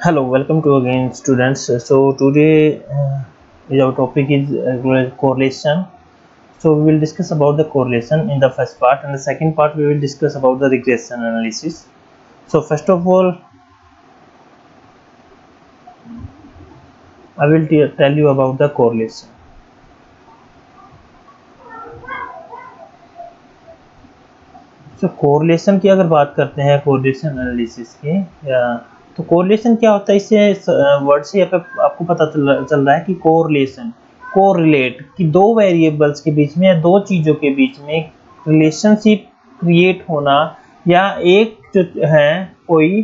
Hello, welcome to again students. So today our topic is correlation. So we will discuss about the correlation in the first part, and the second part we will discuss about the regression analysis. So first of all, I will tell you about the correlation. So correlation की अगर बात करते हैं correlation analysis की, तो correlation क्या होता है, इससे वर्ड से यहाँ पे आपको पता चल रहा है कि कोरिलेशन कोरिलेट कि दो वेरिएबल्स के बीच में या दो चीज़ों के बीच में रिलेशनशिप क्रिएट होना, या एक जो है कोई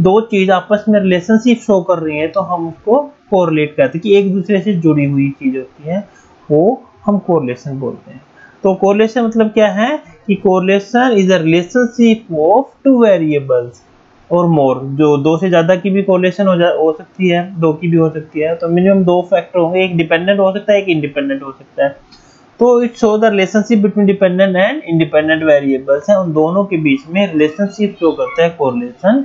दो चीज़ आपस में रिलेशनशिप शो कर रही है तो हम उसको कोरिलेट कहते हैं कि एक दूसरे से जुड़ी हुई चीज़ होती है, वो हम कोरिलेशन बोलते हैं। तो कोरिलेशन मतलब क्या है कि correlation is a relationship of two variables और मोर, जो दो से ज्यादा की भी कोरिलेशन हो सकती है, दो की भी हो सकती है। तो मिनिमम दो फैक्टर होंगे, एक डिपेंडेंट हो सकता है, एक इंडिपेंडेंट हो सकता है। तो it show the relationship between dependent and independent variables है, उन दोनों के बीच में रिलेशनशिप शो करता है कोरिलेशन।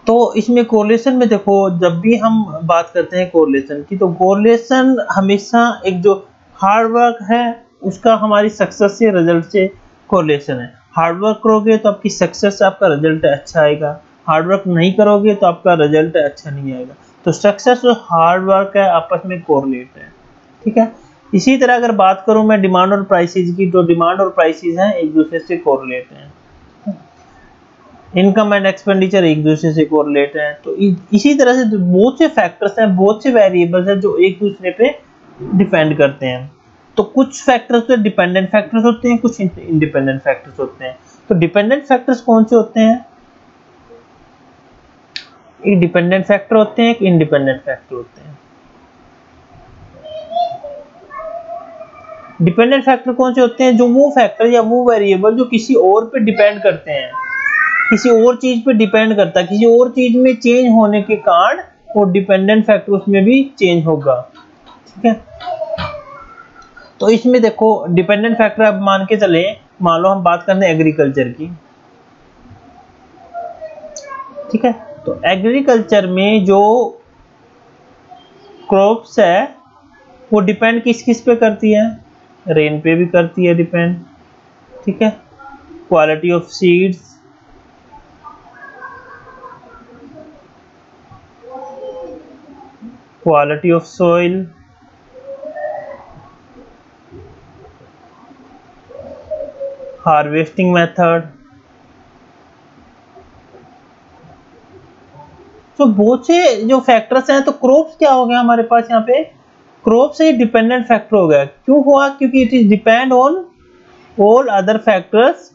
तो इसमें कोरिलेशन में देखो, जब भी हम बात करते हैं कोरिलेशन की, तो कोरिलेशन हमेशा एक जो हार्ड वर्क है उसका हमारी सक्सेस से रिजल्ट से कोरिलेशन है। हार्ड वर्क करोगे तो आपकी सक्सेस से आपका रिजल्ट अच्छा आएगा, हार्ड वर्क नहीं करोगे तो आपका रिजल्ट अच्छा नहीं आएगा। तो सक्सेस और हार्ड वर्क है आपस में कोरिलेट है, ठीक है। इसी तरह अगर बात करूं मैं डिमांड और प्राइसेस की, तो डिमांड और प्राइसेस हैं एक दूसरे से कोरिलेट हैं। इनकम एंड एक्सपेंडिचर एक दूसरे से कोरिलेट हैं। तो इसी तरह से बहुत से फैक्टर्स हैं, बहुत से वेरिएबल्स हैं जो एक दूसरे पे डिपेंड करते हैं। तो कुछ फैक्टर्स तो डिपेंडेंट फैक्टर्स होते हैं, कुछ इंडिपेंडेंट फैक्टर्स होते हैं। तो डिपेंडेंट फैक्टर्स कौन से होते हैं? एक डिपेंडेंट फैक्टर होते हैं, एक इंडिपेंडेंट फैक्टर होते हैं। डिपेंडेंट फैक्टर कौन से होते हैं? जो वो फैक्टर या वो वेरिएबल जो किसी और पे डिपेंड करते हैं, किसी और चीज पे डिपेंड करता है, किसी और चीज में चेंज होने के कारण वो डिपेंडेंट फैक्टर उसमें भी चेंज होगा, ठीक है। तो इसमें देखो डिपेंडेंट फैक्टर अब मान के चले, मान लो हम बात करते हैं एग्रीकल्चर की, ठीक है। तो एग्रीकल्चर में जो क्रॉप्स है वो डिपेंड किस किस पे करती है? रेन पे भी करती है डिपेंड, ठीक है। Quality of seeds, quality of soil, harvesting method. तो बहुत से जो फैक्टर्स हैं। तो क्रॉप्स क्या हो गया हमारे पास यहाँ पे? क्रॉप्स से डिपेंडेंट फैक्टर हो गया। क्यों हुआ? क्योंकि it is depend on all other factors,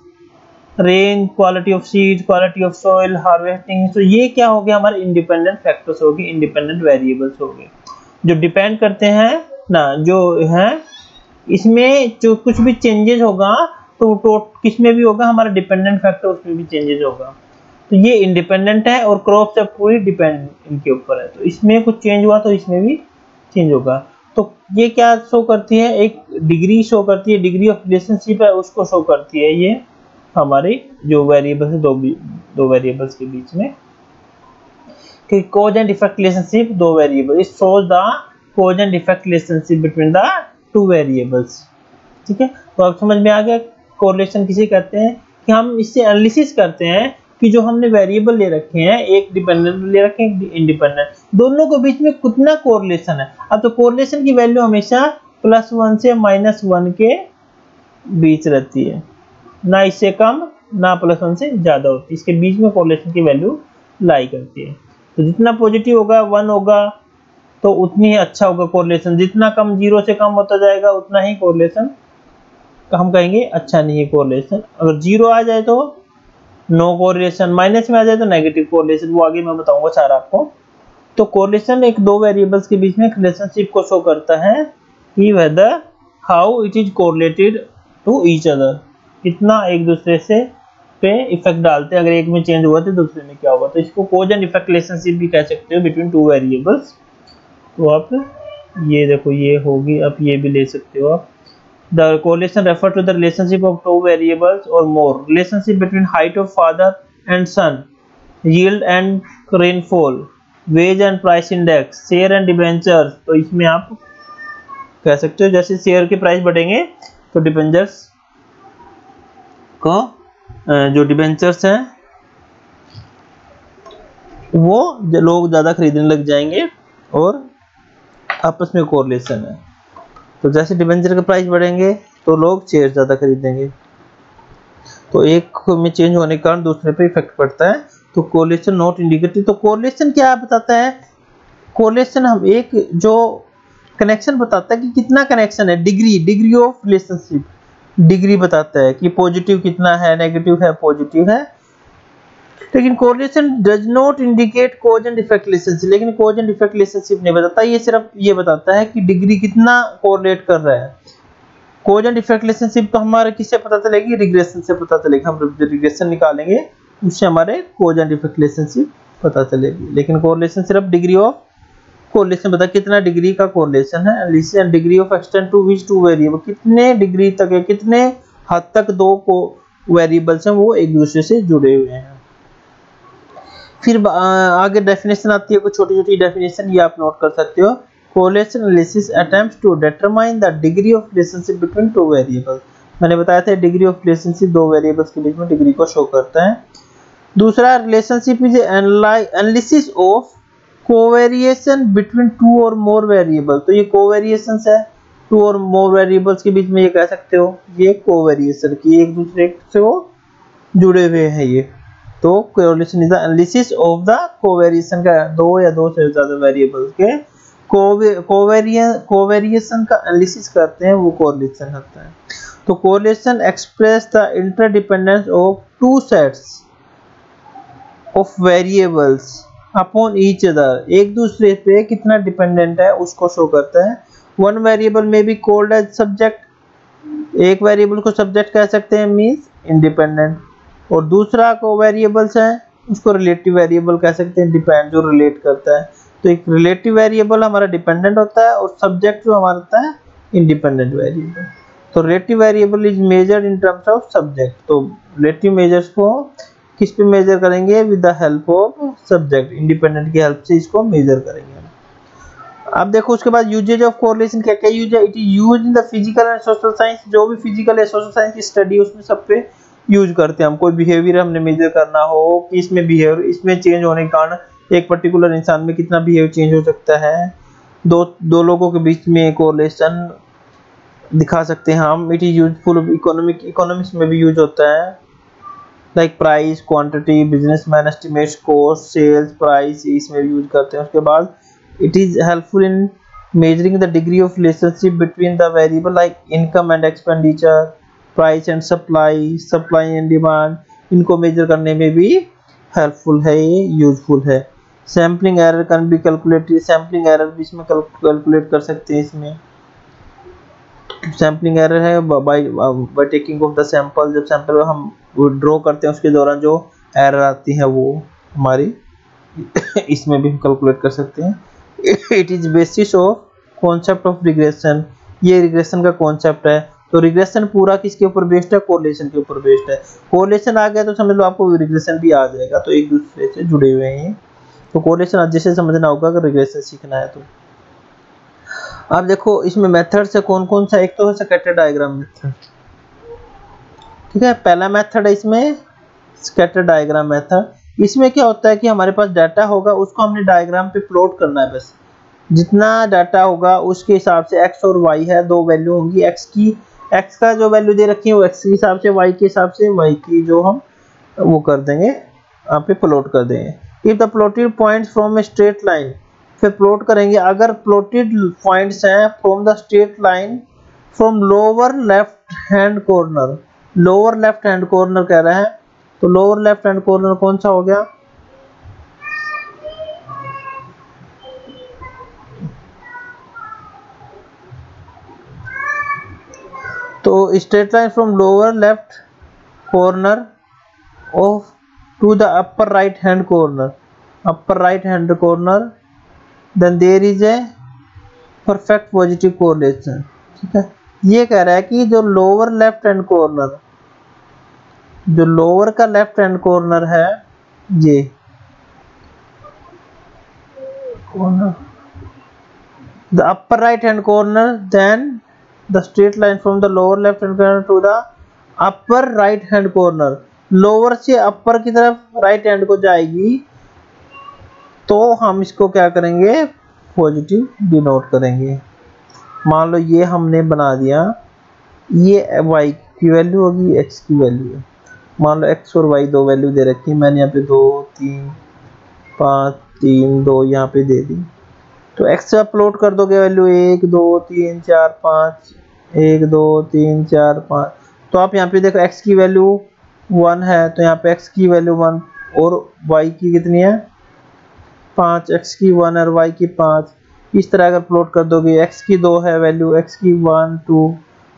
rain, quality of seed, quality of soil, harvesting. तो ये क्या हो गया? हमारे इंडिपेंडेंट फैक्टर्स हो गए, इंडिपेंडेंट वेरिएबल्स हो गए जो डिपेंड करते हैं ना, जो है इसमें जो कुछ भी चेंजेस होगा तो किसमें भी होगा? हमारा डिपेंडेंट फैक्टर उसमें भी चेंजेस होगा। तो ये इंडिपेंडेंट है और क्रॉप से पूरी डिपेंड इनके ऊपर है। तो इसमें कुछ चेंज हुआ तो इसमें भी चेंज होगा। तो ये क्या शो करती है? एक डिग्री शो करती है, डिग्री ऑफ रिलेशनशिप है उसको शो करती है ये हमारे जो वेरिएबल्स है, दो वेरिएबल्स के बीच में कि कॉज एंड इफेक्ट रिलेशनशिप दो variable, it shows the cause and effect relationship between the two variables, ठीक है। तो अब समझ में आ गया कोरिलेशन किसे कहते हैं, कि हम इससे एनालिसिस करते हैं कि जो हमने वेरिएबल ले रखे हैं, एक डिपेंडेंट ले रखे हैं, एक इंडिपेंडेंट, दोनों के बीच में कितना कोरिलेशन है। अब तो कोरिलेशन की वैल्यू हमेशा +1 से -1 के बीच रहती है, ना इससे कम ना +1 से ज्यादा होती है। इसके बीच में कोरिलेशन की वैल्यू लाई करती है। तो जितना पॉजिटिव होगा 1 होगा तो उतनी ही अच्छा होगा कोरिलेशन, जितना कम 0 से कम होता जाएगा उतना ही कोरिलेशन हम कहेंगे अच्छा नहीं है कोरिलेशन। अगर 0 आ जाए तो नो कोरिलेशन, माइनस में आ जाए तो नेगेटिव कोरिलेशन, वो आगे मैं बताऊंगा सारा आपको। तो कोरिलेशन एक दो वेरिएबल्स के बीच में रिलेशनशिप को शो करता है कि whether how it is correlated to each other, कितना एक दूसरे से पे इफेक्ट डालते हैं। अगर एक में चेंज हुआ तो दूसरे में क्या होगा। तो इसको कॉज एंड इफेक्ट रिलेशनशिप भी कह सकते हो बिटवीन टू वेरिएबल्स। तो आप ये देखो ये होगी, आप ये भी ले सकते हो आप। The correlation refer to the relationship of two variables or more. Relationship between height of father and son, yield and rainfall, wage and price index, share and debentures. तो इसमें आप कह सकते हो जैसे शेयर के प्राइस बढ़ेंगे तो डिबेंचर्स को जो डिबेंचर्स हैं वो लोग ज़्यादा खरीदने लग जाएंगे और आपस में कोरिलेशन है। तो जैसे डिबेंचर के प्राइस बढ़ेंगे तो लोग शेयर ज़्यादा खरीदेंगे, तो एक में चेंज होने के कारण दूसरे पे इफेक्ट पड़ता है। तो कोरिलेशन नॉट इंडिकेटिव। तो कोरिलेशन क्या बताता है? कोरिलेशन हम एक जो कनेक्शन बताता है कि कितना कनेक्शन है, डिग्री ऑफ रिलेशनशिप, डिग्री बताता है कि पॉजिटिव कितना है, नेगेटिव है, पॉजिटिव है। लेकिन correlation does not indicate cause and effect relationship. लेकिन कॉज एंड इफेक्ट रिलेशनशिप नहीं बताता, ये सिर्फ ये बताता है कि डिग्री कितना कोरिलेट कर रहा है। कॉज एंड इफेक्ट रिलेशनशिप तो हमारे किससे पता चलेगी? रिग्रेशन से पता चलेगी। हम रिग्रेशन निकालेंगे उससे हमारे कॉज एंड इफेक्ट रिलेशनशिप पता चलेगी। लेकिन कोरिलेशन सिर्फ डिग्री ऑफ कोरिलेशन बता, कितना डिग्री का कोरिलेशन है। Analysis degree of extent to which two variable, कितने डिग्री तक है, कितने हद तक दो को वेरिएबल्स हैं वो एक दूसरे से जुड़े हुए हैं। फिर आगे डेफिनेशन आती है, कुछ छोटी छोटी डेफिनेशन ये आप नोट कर सकते हो। Correlation analysis attempts to determine the degree of relationship between two variables. मैंने बताया था डिग्री ऑफ रिलेशनशिप दो वेरिएबल्स के बीच में डिग्री को शो करता है। दूसरा relationship is analysis of covariation between two और मोर वेरिएबल। तो ये कोवेरिएशंस है टू और मोर वेरिएबल्स के बीच में, ये कह सकते हो ये कोवेरिएशन की एक दूसरे से वो जुड़े हुए हैं ये। तो correlation is the analysis of the covariation का दो या दो से ज्यादा वेरिएबल्स के कोवेरिएशन का एनालिसिस करते हैं, वो कोरिलेशन होता है। तो correlation express the interdependence of two sets of variables upon each other, एक दूसरे पे कितना डिपेंडेंट है उसको शो करता है। वन वेरिएबल में बी कॉल्ड एज सब्जेक्ट, एक वेरिएबल को सब्जेक्ट कह सकते हैं मींस इंडिपेंडेंट, और दूसरा को वेरिएबल्स है उसको रिलेटिव वेरिएबल कह सकते हैं, डिपेंड जो रिलेट करता है। तो एक रिलेटिव वेरिएबल हमारा डिपेंडेंट होता है और सब्जेक्ट जो हमारा होता है इंडिपेंडेंट वेरिएबल। तो relative variable is measured in terms of subject. तो रिलेटिव मेजर्स को किस पे मेजर करेंगे? With the help of subject, independent की हेल्प से इसको मेजर करेंगे। अब देखो उसके बाद यूजेज ऑफ कोरिलेशन क्या क्या यूज है? It is use in the physical and social science, जो भी फिजिकल या सोशल साइंस की स्टडी उसमें सब पे यूज करते हैं हम। कोई बिहेवियर हमने मेजर करना हो कि इसमें बिहेवियर इसमें चेंज होने के कारण एक पर्टिकुलर इंसान में कितना बिहेवियर चेंज हो सकता है, दो लोगों के बीच में कोरिलेशन दिखा सकते हैं हम। इट इज यूजफुल इकोनॉमिक्स में भी यूज होता है, like price, quantity, businessman estimates cost, sales price, इसमें यूज करते हैं। उसके बाद it is helpful in measuring the degree of relationship between the variable like income and expenditure, price and supply and demand, इनको measure करने में भी helpful है, ये यूजफुल है। Sampling error can be calculated, sampling error भी इसमें calculate कर सकते हैं। इसमें सैम्पलिंग एरर है by taking of the sample, जब सैंपल हम ड्रॉ करते हैं उसके दौरान जो एरर आती है वो हमारी इसमें भी हम कैलकुलेट कर सकते हैं। It is basis of concept of regression, ये रिग्रेशन का कॉन्सेप्ट है। तो रिग्रेशन पूरा किसके ऊपर बेस्ड है? कोरिलेशन के ऊपर बेस्ड है। कोरिलेशन आ गया तो समझ लो आपको रिग्रेशन भी आ जाएगा, तो एक दूसरे से जुड़े हुए हैं। तो कोरिलेशन अच्छे से समझना होगा अगर रिग्रेशन सीखना है तो। अब देखो इसमें मेथड से कौन कौन सा, एक तो है स्कैटर डायग्राम मेथड, ठीक है। पहला मेथड है इसमें स्कैटर डायग्राम मेथड। इसमें क्या होता है कि हमारे पास डाटा होगा, उसको हमने डायग्राम पे प्लॉट करना है। बस जितना डाटा होगा उसके हिसाब से x और y है, दो वैल्यू होंगी। x का जो वैल्यू दे रखी है वो x के हिसाब से, y के हिसाब से y की जो हम वो कर देंगे, यहाँ पे प्लॉट कर देंगे। If the plotted points from a straight line, फिर प्लॉट करेंगे अगर प्लॉटेड पॉइंट्स हैं from the straight line from lower left hand corner, lower left hand corner कह रहा है। तो लोअर लेफ्ट हैंड कॉर्नर कौन सा हो गया? तो straight line from lower left corner of to the upper right hand corner, upper right hand corner, then there is a perfect positive correlation, ठीक है। ये कह रहा है कि जो लोअर लेफ्ट हैंड कॉर्नर, जो लोअर का लेफ्ट हैंड कॉर्नर है ये, corner, the upper right hand corner, then the straight line from the lower left hand corner to the upper right hand corner, lower से upper की तरफ right hand को जाएगी, तो हम इसको क्या करेंगे, पॉजिटिव डिनोट करेंगे। मान लो ये हमने बना दिया, ये y की वैल्यू होगी, x की वैल्यू है, मान लो x और y दो वैल्यू दे रखी है, मैंने यहाँ पे 2 3 5 3 2 यहाँ पे दे दी, तो x से अपलोड कर दोगे वैल्यू 1 2 3 4 5 1 2 3 4 5, तो आप यहाँ पे देखो x की वैल्यू 1 है, तो यहाँ पे x की वैल्यू 1 और y की कितनी है 5, x की 1 और y की 5, इस तरह अगर प्लॉट कर दोगे, x की 2 है वैल्यू, x की 1 2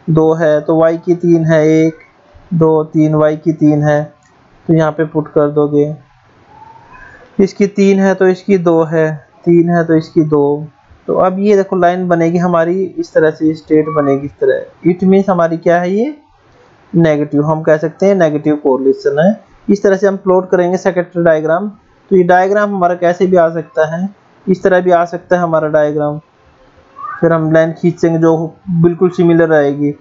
2 है, तो y की 3 है 1 2 3, y की 3 है, तो यहाँ पे पुट कर दोगे, इसकी 3 है तो इसकी 2 है, 3 है तो इसकी 2, तो अब ये देखो लाइन बनेगी हमारी इस तरह से, स्टेट बनेगी इस तरह, इट मीन्स हमारी क्या है, ये नेगेटिव, हम कह सकते हैं नेगेटिव कोरिलेशन है। इस तरह से हम प्लॉट करेंगे सेकेंडरी डायग्राम, तो ये डायग्राम हमारा कैसे भी आ सकता है, इस तरह भी आ सकता है हमारा डायग्राम, फिर हम लाइन खींचेंगे जो बिल्कुल सिमिलर रहेगी,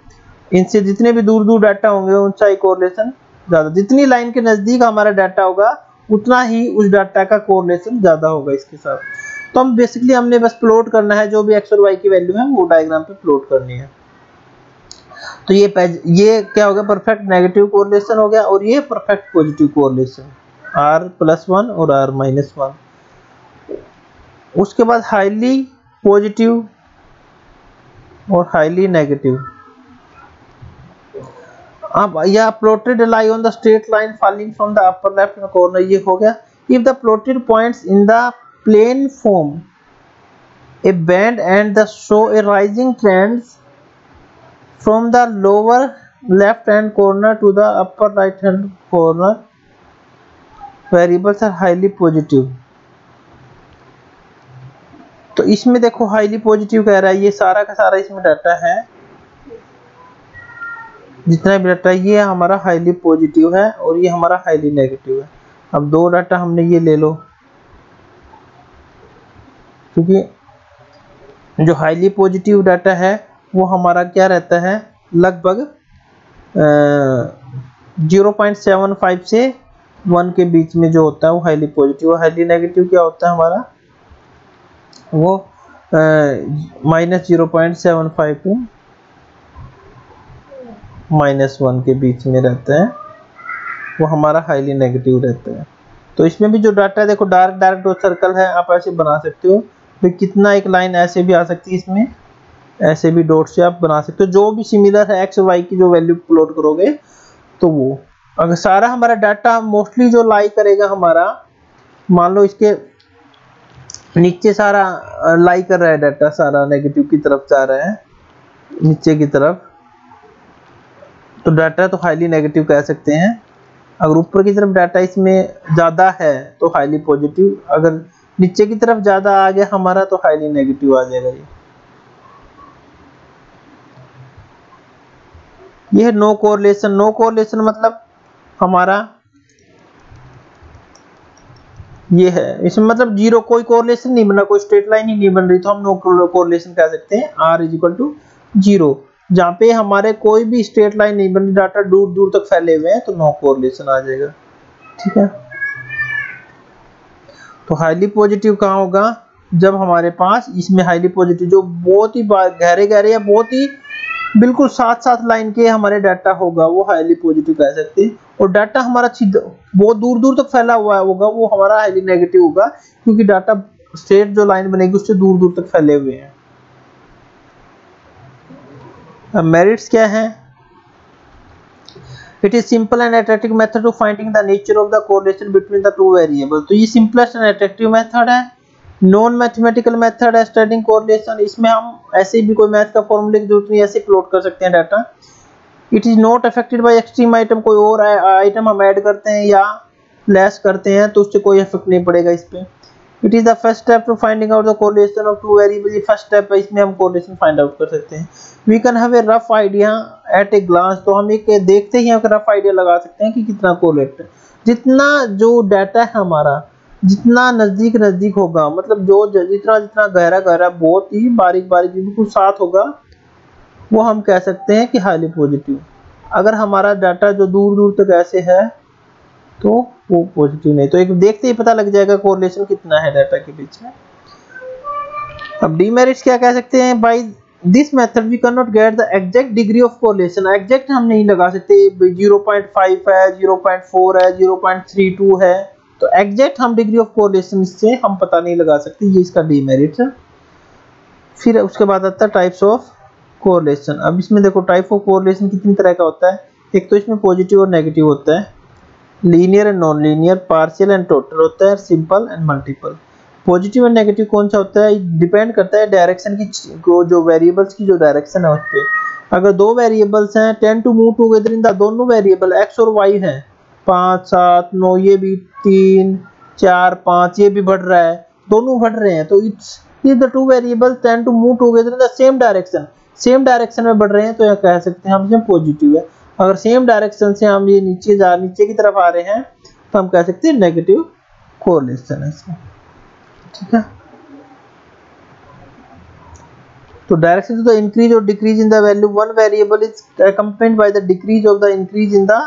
इनसे जितने भी दूर दूर डाटा होंगे उनका ही कोरिलेशन ज्यादा, जितनी लाइन के नजदीक हमारा डाटा होगा उतना ही उस डाटा का कोरिलेशन ज्यादा होगा इसके साथ। तो हम बेसिकली हमने बस प्लॉट करना है, जो भी x और y की वैल्यू है वो डायग्राम पे प्लॉट करनी है। तो ये क्या हो गया, परफेक्ट नेगेटिव कोरिलेशन हो गया, और ये परफेक्ट पॉजिटिव कोरिलेशन, r+1 और r-1। उसके बाद हाईली पॉजिटिव और हाईली नेगेटिव। अब यह plotted lie on the straight line falling from the upper left hand corner, ये हो गया। If the plotted points in the plane form a band and the show a rising trends from the lower left hand corner to the upper right hand corner, variables are highly positive. तो इसमें देखो highly positive कह रहा है, ये सारा का सारा इसमें डाटा है, जितना भी डाटा ये हमारा हाईली पॉजिटिव है और ये हमारा हाईली नेगेटिव है। अब दो डाटा हमने ये ले लो, क्योंकि जो हाईली पॉजिटिव डाटा है वो हमारा क्या रहता है, लगभग 0.75 से 1 के बीच में जो होता है वो हाईली पॉजिटिव। हाईली नेगेटिव क्या होता है हमारा, वो -0.75 टू -1 के बीच में रहता है, वो हमारा हाईली नेगेटिव रहता है। तो इसमें भी जो डाटा है देखो, डार्क डॉट सर्कल है, आप ऐसे बना सकते हो, फिर कितना एक लाइन ऐसे भी आ सकती है, इसमें ऐसे भी डॉट से आप बना सकते हो, जो भी सिमिलर है एक्स और वाई की जो वैल्यू प्लॉट करोगे, तो वो अगर सारा हमारा डाटा मोस्टली जो लाई करेगा हमारा, मान लो इसके नीचे सारा लाई कर रहा है डाटा, सारा नेगेटिव की तरफ जा रहा है नीचे की तरफ, तो डाटा तो हाईली नेगेटिव कह सकते हैं। अगर ऊपर की तरफ डाटा इसमें ज्यादा है तो हाईली पॉजिटिव, अगर नीचे की तरफ ज्यादा आ गया हमारा तो हाईली नेगेटिव आ जाएगा। ये है नो कोरिलेशन। नो कोरिलेशन मतलब हमारा ये है, इसमें मतलब जीरो, कोई कोरिलेशन नहीं बना, कोई स्ट्रेट लाइन ही नहीं बन रही, तो हम नो कोरिलेशन कह सकते हैं। r = 0, जहाँ पे हमारे कोई भी स्ट्रेट लाइन नहीं बन रही, डाटा दूर दूर तक फैले हुए हैं, तो नो कोरिलेशन आ जाएगा। ठीक है, तो हाईली पॉजिटिव कहाँ होगा, जब हमारे पास इसमें हाईली पॉजिटिव जो बहुत ही गहरे गहरे या बहुत ही बिल्कुल साथ साथ लाइन के हमारे डाटा होगा, वो हाईली पॉजिटिव कह सकते हैं। और डाटा हमारा बहुत दूर दूर तक फैला हुआ होगा, वो हमारा हाईली नेगेटिव होगा, क्योंकि डाटा स्ट्रेट जो लाइन बनेगी उससे दूर दूर तक फैले हुए हैं। अब मेरिट्स क्या है, it is simple and attractive method to finding the nature of the correlation between the two variable. तो ये सिंपलेस्ट एंड अट्रैक्टिव मेथड है, नॉन मैथमेटिकल मेथड है स्टडिंग कोरिलेशन। इसमें हम ऐसे भी कोई मैथ का फॉर्मूले की जरूरत नहीं, ऐसे प्लॉट कर सकते हैं data. It is not affected by extreme item, कोई और आइटम हम ऐड करते हैं या लेस करते हैं तो उससे कोई इफेक्ट नहीं पड़ेगा इस पे। It is the first step to finding out the correlation of two variable. ये फर्स्ट स्टेप है, इसमें हम कोरिलेशन फाइंड आउट कर सकते हैं। We can have a rough idea at a glance, तो हम एक देखते ही एक रफ आइडिया लगा सकते हैं कि कितना कोरिलेट है। जितना जो डाटा है हमारा जितना नजदीक नजदीक होगा, मतलब जो जितना जितना गहरा गहरा बहुत ही बारीक बारीक बिल्कुल साथ होगा, वो हम कह सकते हैं कि हाईली पॉजिटिव। अगर हमारा डाटा जो दूर दूर तक ऐसे है तो वो पॉजिटिव नहीं। तो एक देखते ही पता लग जाएगा कोरिलेशन कितना है डाटा के बीच में। अब डीमेरिट्स क्या कह सकते हैं, by this method we can not get the exact degree of correlation. Exact हम नहीं लगा सकते, 0.5 है, 0.4 है, 0.32 है, तो एग्जैक्ट हम डिग्री ऑफ कोरिलेशन से हम पता नहीं लगा सकते, ये इसका डीमेरिट है। फिर उसके बाद आता है टाइप्स ऑफ कोरिलेशन। अब इसमें देखो टाइप ऑफ कोरिलेशन कितनी तरह का होता है। एक तो इसमें पॉजिटिव और नेगेटिव होता है, linear and non linear, partial and total होता है, simple and multiple. Positive and negative कौन सा होता है, डिपेंड करता है डायरेक्शन की, जो वेरिएबल्स की जो डायरेक्शन है उस पे। अगर दो वेरिएबल्स हैं tend to move together in the, दोनों वेरिएबल x और y हैं, 5 7 9, ये भी 3 4 5, ये भी बढ़ रहा है, दोनों बढ़ रहे हैं, तो it's the two variables tend to move together in the same direction, same direction में बढ़ रहे हैं, तो यह कह सकते हैं हम इसमें पॉजिटिव है। अगर सेम डायरेक्शन से हम ये नीचे की तरफ आ रहे हैं तो हम कह सकते हैं नेगेटिव कोरिलेशन है इसमें, ठीक है। तो डायरेक्शन टू द इंक्रीज और decrease in the value one variable is accompanied by the decrease of the increase in the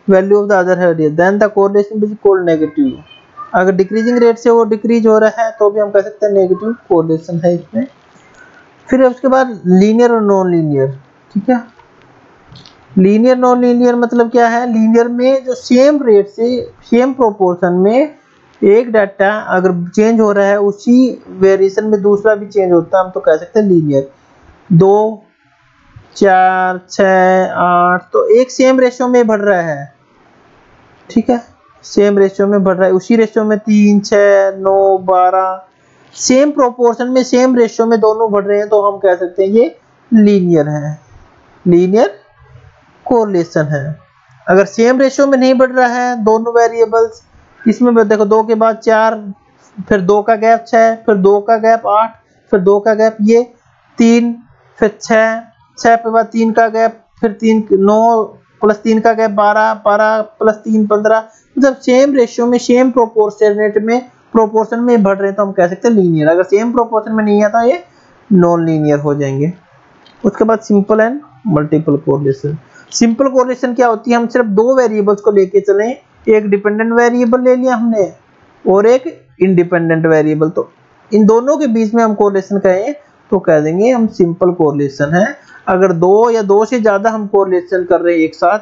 value of the other variable, then the correlation is called negative। अगर decreasing rate से वो decrease हो रहा है तो भी हम कह सकते हैं नेगेटिव कोरिलेशन है इसमें। फिर उसके बाद लीनियर और नॉन लीनियर, ठीक है। लीनियर नॉन लीनियर मतलब क्या है, लीनियर में जो सेम रेट से सेम प्रोपोर्शन में एक डाटा अगर चेंज हो रहा है, उसी वेरिएशन में दूसरा भी चेंज होता है, हम तो कह सकते हैं लीनियर। 2 4 6 8, तो एक सेम रेशियो में बढ़ रहा है, ठीक है, सेम रेशियो में बढ़ रहा है, उसी रेशियो में 3 6 9 12, सेम प्रोपोर्शन में सेम रेशियो में दोनों बढ़ रहे हैं, तो हम कह सकते हैं ये लीनियर है, लीनियर कोरिलेशन है। अगर सेम रेशियो में नहीं बढ़ रहा है दोनों वेरिएबल्स, इसमें देखो 2 के बाद 4, फिर 2 का गैप 6, फिर 2 का गैप 8, फिर 2 का गैप ये 3, फिर 6 के बाद 3 का गैप, फिर 3 9 प्लस 3 का गैप 12, 12 प्लस 3 15, मतलब सेम रेशियो में सेम प्रोपोर्शन में बढ़ रहे हैं, तो हम कह सकते हैं लीनियर। अगर सेम प्रोपोर्शन में नहीं आता ये नॉन लीनियर हो जाएंगे। उसके बाद simple and multiple correlation. Simple correlation क्या होती है, हम सिर्फ दो वेरिएबल्स को लेके चलें, एक डिपेंडेंट वेरिएबल ले लिया हमने और एक इंडिपेंडेंट वेरिएबल, तो इन दोनों के बीच में हम कोरिलेशन कहें तो कह देंगे हम सिंपल कोरिलेशन है। अगर दो या दो से ज्यादा हम कोरिलेशन कर रहे हैं एक साथ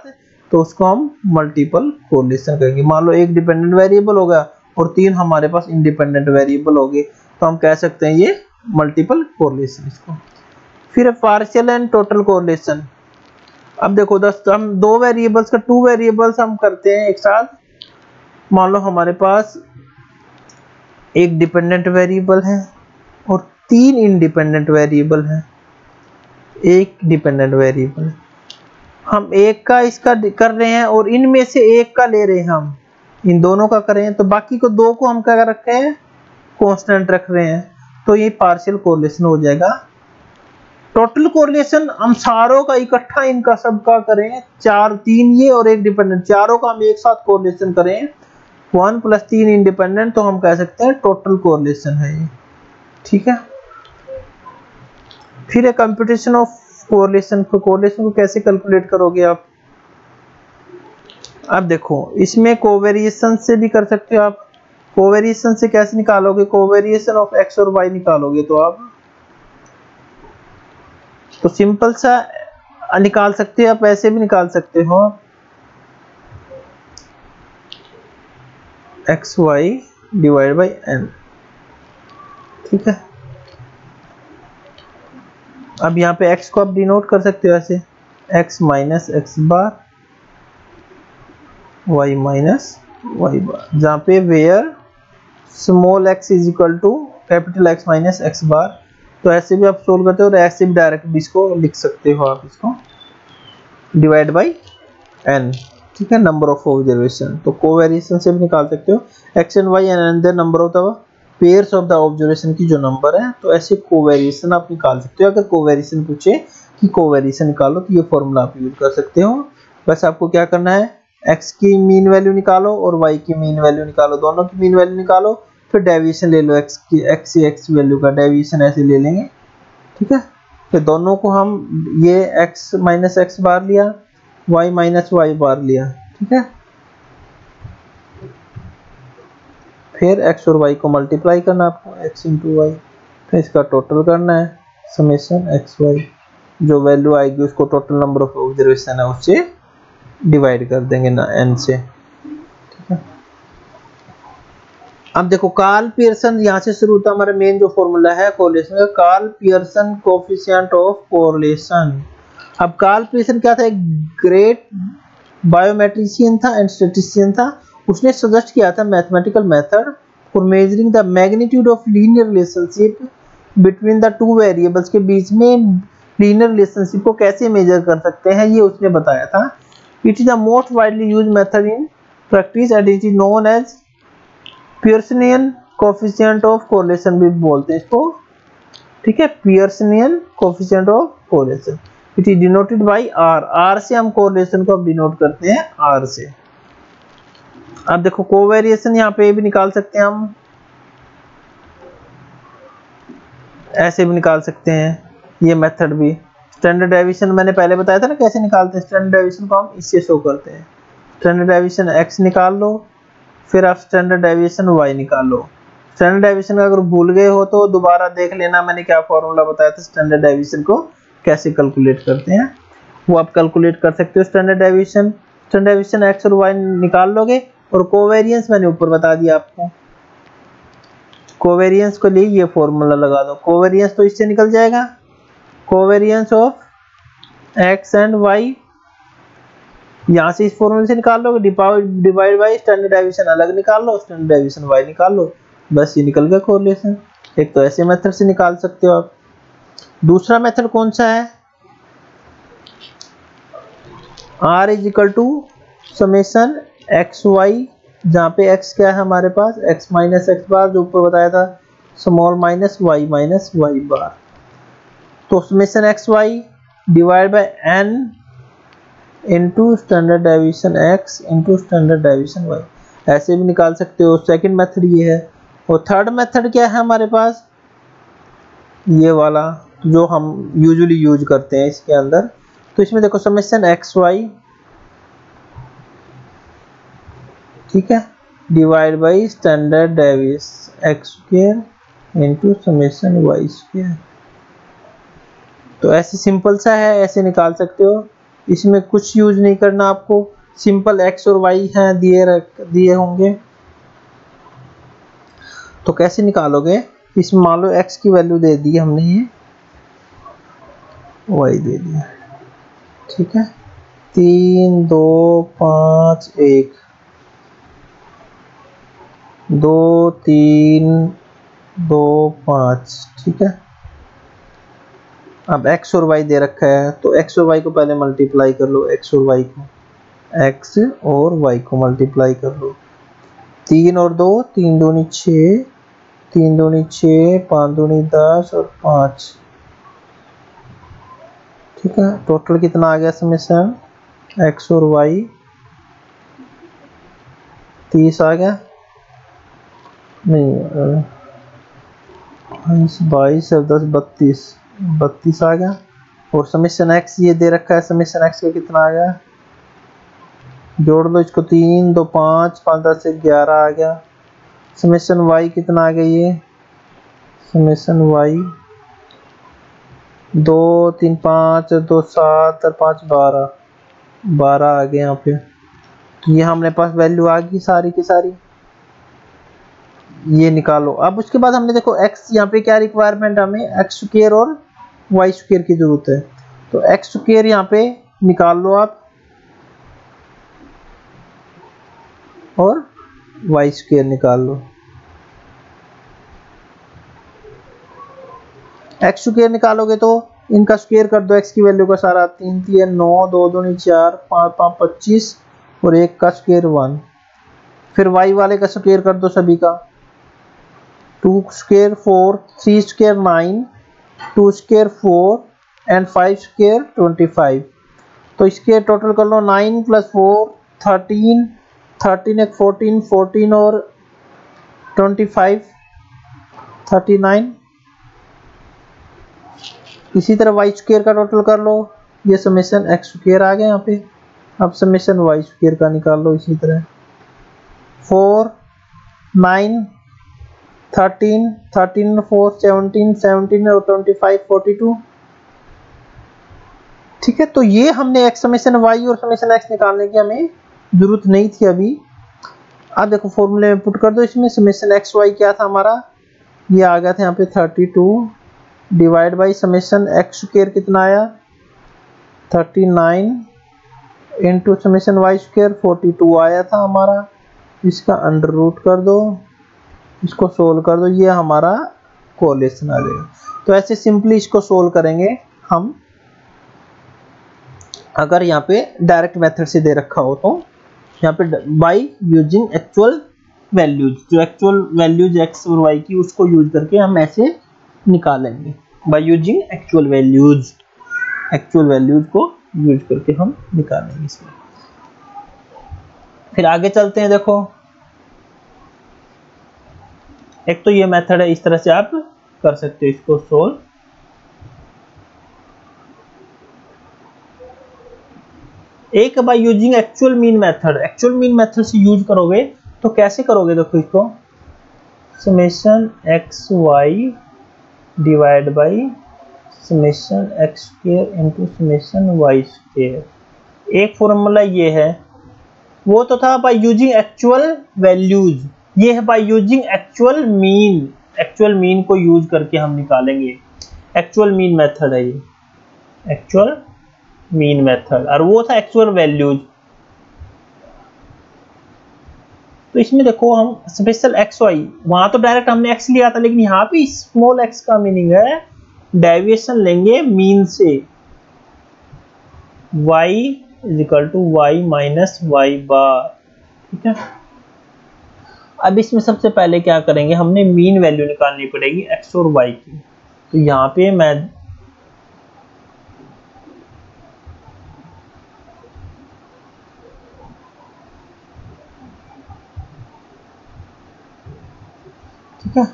तो उसको हम मल्टीपल कोरिलेशन कहेंगे। मान लो एक डिपेंडेंट वेरिएबल होगा और 3 हमारे पास इंडिपेंडेंट वेरिएबल होंगे, तो हम कह सकते हैं ये मल्टीपल कोरिलेशन इसको। फिर पार्शियल एंड टोटल कोरिलेशन। अब देखो हम दो वेरिएबल्स का 2 वेरिएबल्स हम करते हैं एक साथ। मान लो हमारे पास एक डिपेंडेंट वेरिएबल है और 3 इंडिपेंडेंट वेरिएबल हैं, एक डिपेंडेंट वेरिएबल, हम एक का इसका कर रहे हैं और इनमें से एक का ले रहे हैं, हम इन दोनों का कर रहे हैं, तो बाकी को 2 को हम क्या रख रहे हैं, कांस्टेंट रख रहे हैं, तो ये पार्शियल कोरिलेशन हो जाएगा। टोटल कोरिलेशन हम सारों का इकट्ठा इनका सबका करें, 4 3 ये और एक डिपेंडेंट, चारों का हम एक साथ कोरिलेशन करें 1 + 3 इंडिपेंडेंट, तो हम कह सकते हैं टोटल कोरिलेशन है ये, ठीक है। फिर कंप्यूटेशन ऑफ कोरिलेशन को कैसे कैलकुलेट करोगे आप। अब देखो इसमें कोवेरिएशन से भी कर सकते हो आप। कोवेरिएशन से कैसे निकालोगे, कोवेरिएशन ऑफ x और y निकालोगे तो आप तो सिंपल सा निकाल सकते हो, आप ऐसे भी निकाल सकते हो, xy / n, ठीक है। अब यहाँ पे x को आप डिनोट कर सकते हो ऐसे, x - x बार y - y बार, जहाँ पे where small x = capital X - x bar, तो ऐसे भी आप सोल्व करते हो और ऐसे भी डायरेक्ट भी इसको लिख सकते हो आप, इसको डिवाइड बाय n, ठीक है, नंबर ऑफ ऑब्जर्वेशन। तो कोवेरिएशन से भी निकाल सकते हो x and y and the number of the pairs of the observation की जो नंबर है, तो ऐसे कोवेरिएशन आप निकाल सकते हो। अगर कोवेरिएशन पूछे कि कोवेरिएशन निकालो तो ये फॉर्मूला आप यूज कर सकते हो। बस आपको क्या करना है, x की मीन वैल्यू निकालो और y की मीन वैल्यू निकालो, दोनों की मीन वैल्यू निकालो, फिर डेविएशन ले लो x की, x वैल्यू का डेविएशन ऐसे ले लेंगे, ठीक है। फिर दोनों को हम ये x माइनस एक्स बार लिया, y माइनस वाई बार लिया, ठीक है। फिर x और y को मल्टीप्लाई करना आपको, x इंटू वाई, फिर इसका टोटल करना है समेशन एक्स वाई, जो वैल्यू आएगी उसको टोटल नंबर ऑफ ऑब्जर्वेशन है उससे डिवाइड कर देंगे ना n से, ठीक है। अब देखो कार्ल पियर्सन यहाँ से शुरू होता है हमारा मेन जो फॉर्मूला है कोरिलेशन का, Karl Pearson coefficient of correlation. अब कार्ल पियर्सन क्या था, एक ग्रेट बायोमेट्रिशियन था एंड स्टैटिस्टिशियन था। उसने सजेस्ट किया था mathematical method for measuring the magnitude of linear relationship between the two variables, के बीच में लीनियर रिलेशनशिप को कैसे मेजर कर सकते हैं, ये उसने बताया था। It is the most widely used method in practice and it is known as Pearsonian coefficient of correlation भी बोलते हैं इसको, ठीक है। Pearsonian coefficient of correlation, it is denoted by r, r से हम कोरिलेशन को डिनोट करते हैं r से। अब देखो कोवेरिएशन यहाँ पे भी निकाल सकते हैं हम, ऐसे भी निकाल सकते हैं, ये मेथड भी। स्टैंडर्ड डेविएशन मैंने पहले बताया था ना कैसे निकालते हैं, स्टैंडर्ड डेविएशन को हम इससे शो करते हैं। स्टैंडर्ड डेविएशन x निकाल लो, फिर आप स्टैंडर्ड डेविएशन y निकाल लो। स्टैंडर्ड डेविएशन का अगर भूल गए हो तो दोबारा देख लेना, मैंने क्या फॉर्मूला बताया था स्टैंडर्ड डेविएशन को कैसे कैलकुलेट करते हैं, वो आप कैलकुलेट कर सकते हो। स्टैंडर्ड डेविएशन x और y निकाल लोगे, और कोवेरिएंस मैंने ऊपर बता दिया आपको। कोवेरिएंस को लिए ये फॉर्मूला लगा दो, कोवेरिएंस तो इससे निकल जाएगा, covariance of x and y, यहाँ से इस फॉर्मूले से निकाल लो, डिवाइड बाय स्टैंडर्ड डेविएशन अलग निकाल लो, स्टैंडर्ड डेविएशन y निकाल लो, बस ये निकल गया कोरिलेशन। एक तो ऐसे मेथड से निकाल सकते हो आप। दूसरा मेथड कौन सा है, r is equal to summation x y, जहाँ पे x क्या है हमारे पास, x माइनस एक्स बार जो ऊपर बताया था, स्मॉल माइनस वाई बार, तो summation x y divide by n into standard deviation x into standard deviation y, ऐसे भी निकाल सकते हो। सेकंड मेथड ये है। और थर्ड मेथड क्या है हमारे पास, ये वाला जो हम यूजुअली यूज करते हैं इसके अंदर। तो इसमें देखो समेशन एक्स वाई, ठीक है, divide by standard deviation x square into summation y square. तो ऐसे सिंपल सा है, ऐसे निकाल सकते हो, इसमें कुछ यूज नहीं करना आपको, सिंपल x और y हैं दिए होंगे। तो कैसे निकालोगे, इसमें मान लो x की वैल्यू दे दी हमने, ये y दे दिया, ठीक है, 3 2 5 1 2 3 2 5, ठीक है। अब x और y दे रखा है, तो x और y को पहले मल्टीप्लाई कर लो, x और y को मल्टीप्लाई कर लो, 3 और 2 3 दूनी 6, 3 दूनी 6, 5 दूनी 10 और 5, ठीक है। टोटल कितना आ गया समेशन x और y, 30 आ गया, नहीं 22 और 10 32 आ गया। और समेशन x ये दे रखा है, समेशन x का कितना आ गया, जोड़ लो इसको, 3 2 5 5 10 से 11 आ गया। समेशन y कितना आ गया, ये समेशन y 2 3 5 2 7 और 5 12 आ गए यहाँ पे। तो ये हमारे पास वैल्यू आ गई सारी की सारी, ये निकालो। अब उसके बाद हमने देखो x यहाँ पे क्या रिक्वायरमेंट, हमें x स्क्वायर और y स्क्वायर की जरूरत है, तो x स्क्वायर यहाँ पे निकाल लो आप, और y स्क्वायर निकाल लो। x स्क्वायर निकालोगे तो इनका स्क्वायर कर दो, x की वैल्यू का सारा, 3 3 9 2 2 4 5 5 25 और 1 का स्क्वायर 1। फिर y वाले का स्क्वायर कर दो सभी का, 2 square 4, 3 square 9, 2 square 4 and 5 square 25। तो इसके टोटल कर लो, 9 + 4 13 13 एक 14 14 और 25 39। इसी तरह वाई स्क्वायर का टोटल कर लो, ये समेशन एक्स स्क्वायर आ गया यहाँ पे। अब समेशन वाई स्क्वायर का निकाल लो इसी तरह। 4 9 13 13 4 17 17 और 25 42। ठीक है, तो ये हमने एक्स समेशन वाई और समेशन एक्स निकालने की हमें जरूरत नहीं थी अभी। अब देखो फॉर्मूले में पुट कर दो इसमें। समेशन एक्स वाई क्या था हमारा, ये आ गया था यहाँ पे 32 divide by summation x square कितना आया 39 इंटू समेशन वाई स्क्वायर 42 आया था हमारा। इसका अंडर रूट कर दो, इसको सोल्व कर दो, ये हमारा कोरिलेशन आ जाएगा। तो ऐसे सिंपली इसको सोल्व करेंगे हम, अगर यहाँ पे डायरेक्ट मेथड से दे रखा हो तो। यहाँ पे बाई यूजिंग एक्चुअल वैल्यूज, जो एक्चुअल वैल्यूज एक्स और वाई की उसको यूज करके हम ऐसे निकालेंगे। By using actual values, actual values को यूज करके हम निकालेंगे इसमें। फिर आगे चलते हैं। देखो एक तो ये मेथड है, इस तरह से आप कर सकते हो इसको सोल्व। एक by using actual mean method, actual mean method से यूज करोगे तो कैसे करोगे, देखो इसको summation x y divide by summation x square into summation y square. एक फॉर्मूला ये है, वो तो था बाय यूजिंग एक्चुअल वैल्यूज, ये है bye using actual mean. Actual mean को यूज करके हम निकालेंगे, एक्चुअल मीन मेथड है ये, एक्चुअल मीन मेथड, और वो था एक्चुअल वैल्यूज। तो इसमें देखो हम स्पेशल एक्स वाई, वहां तो डायरेक्ट हमने एक्स लिया था, लेकिन यहाँ पे स्मॉल एक्स का मीनिंग है डेविएशन लेंगे मीन से, y is equal to Y minus Y bar. ठीक है, अब इसमें सबसे पहले क्या करेंगे, हमने मीन वैल्यू निकालनी पड़ेगी एक्स और वाई की। तो यहाँ पे मैं ठीक है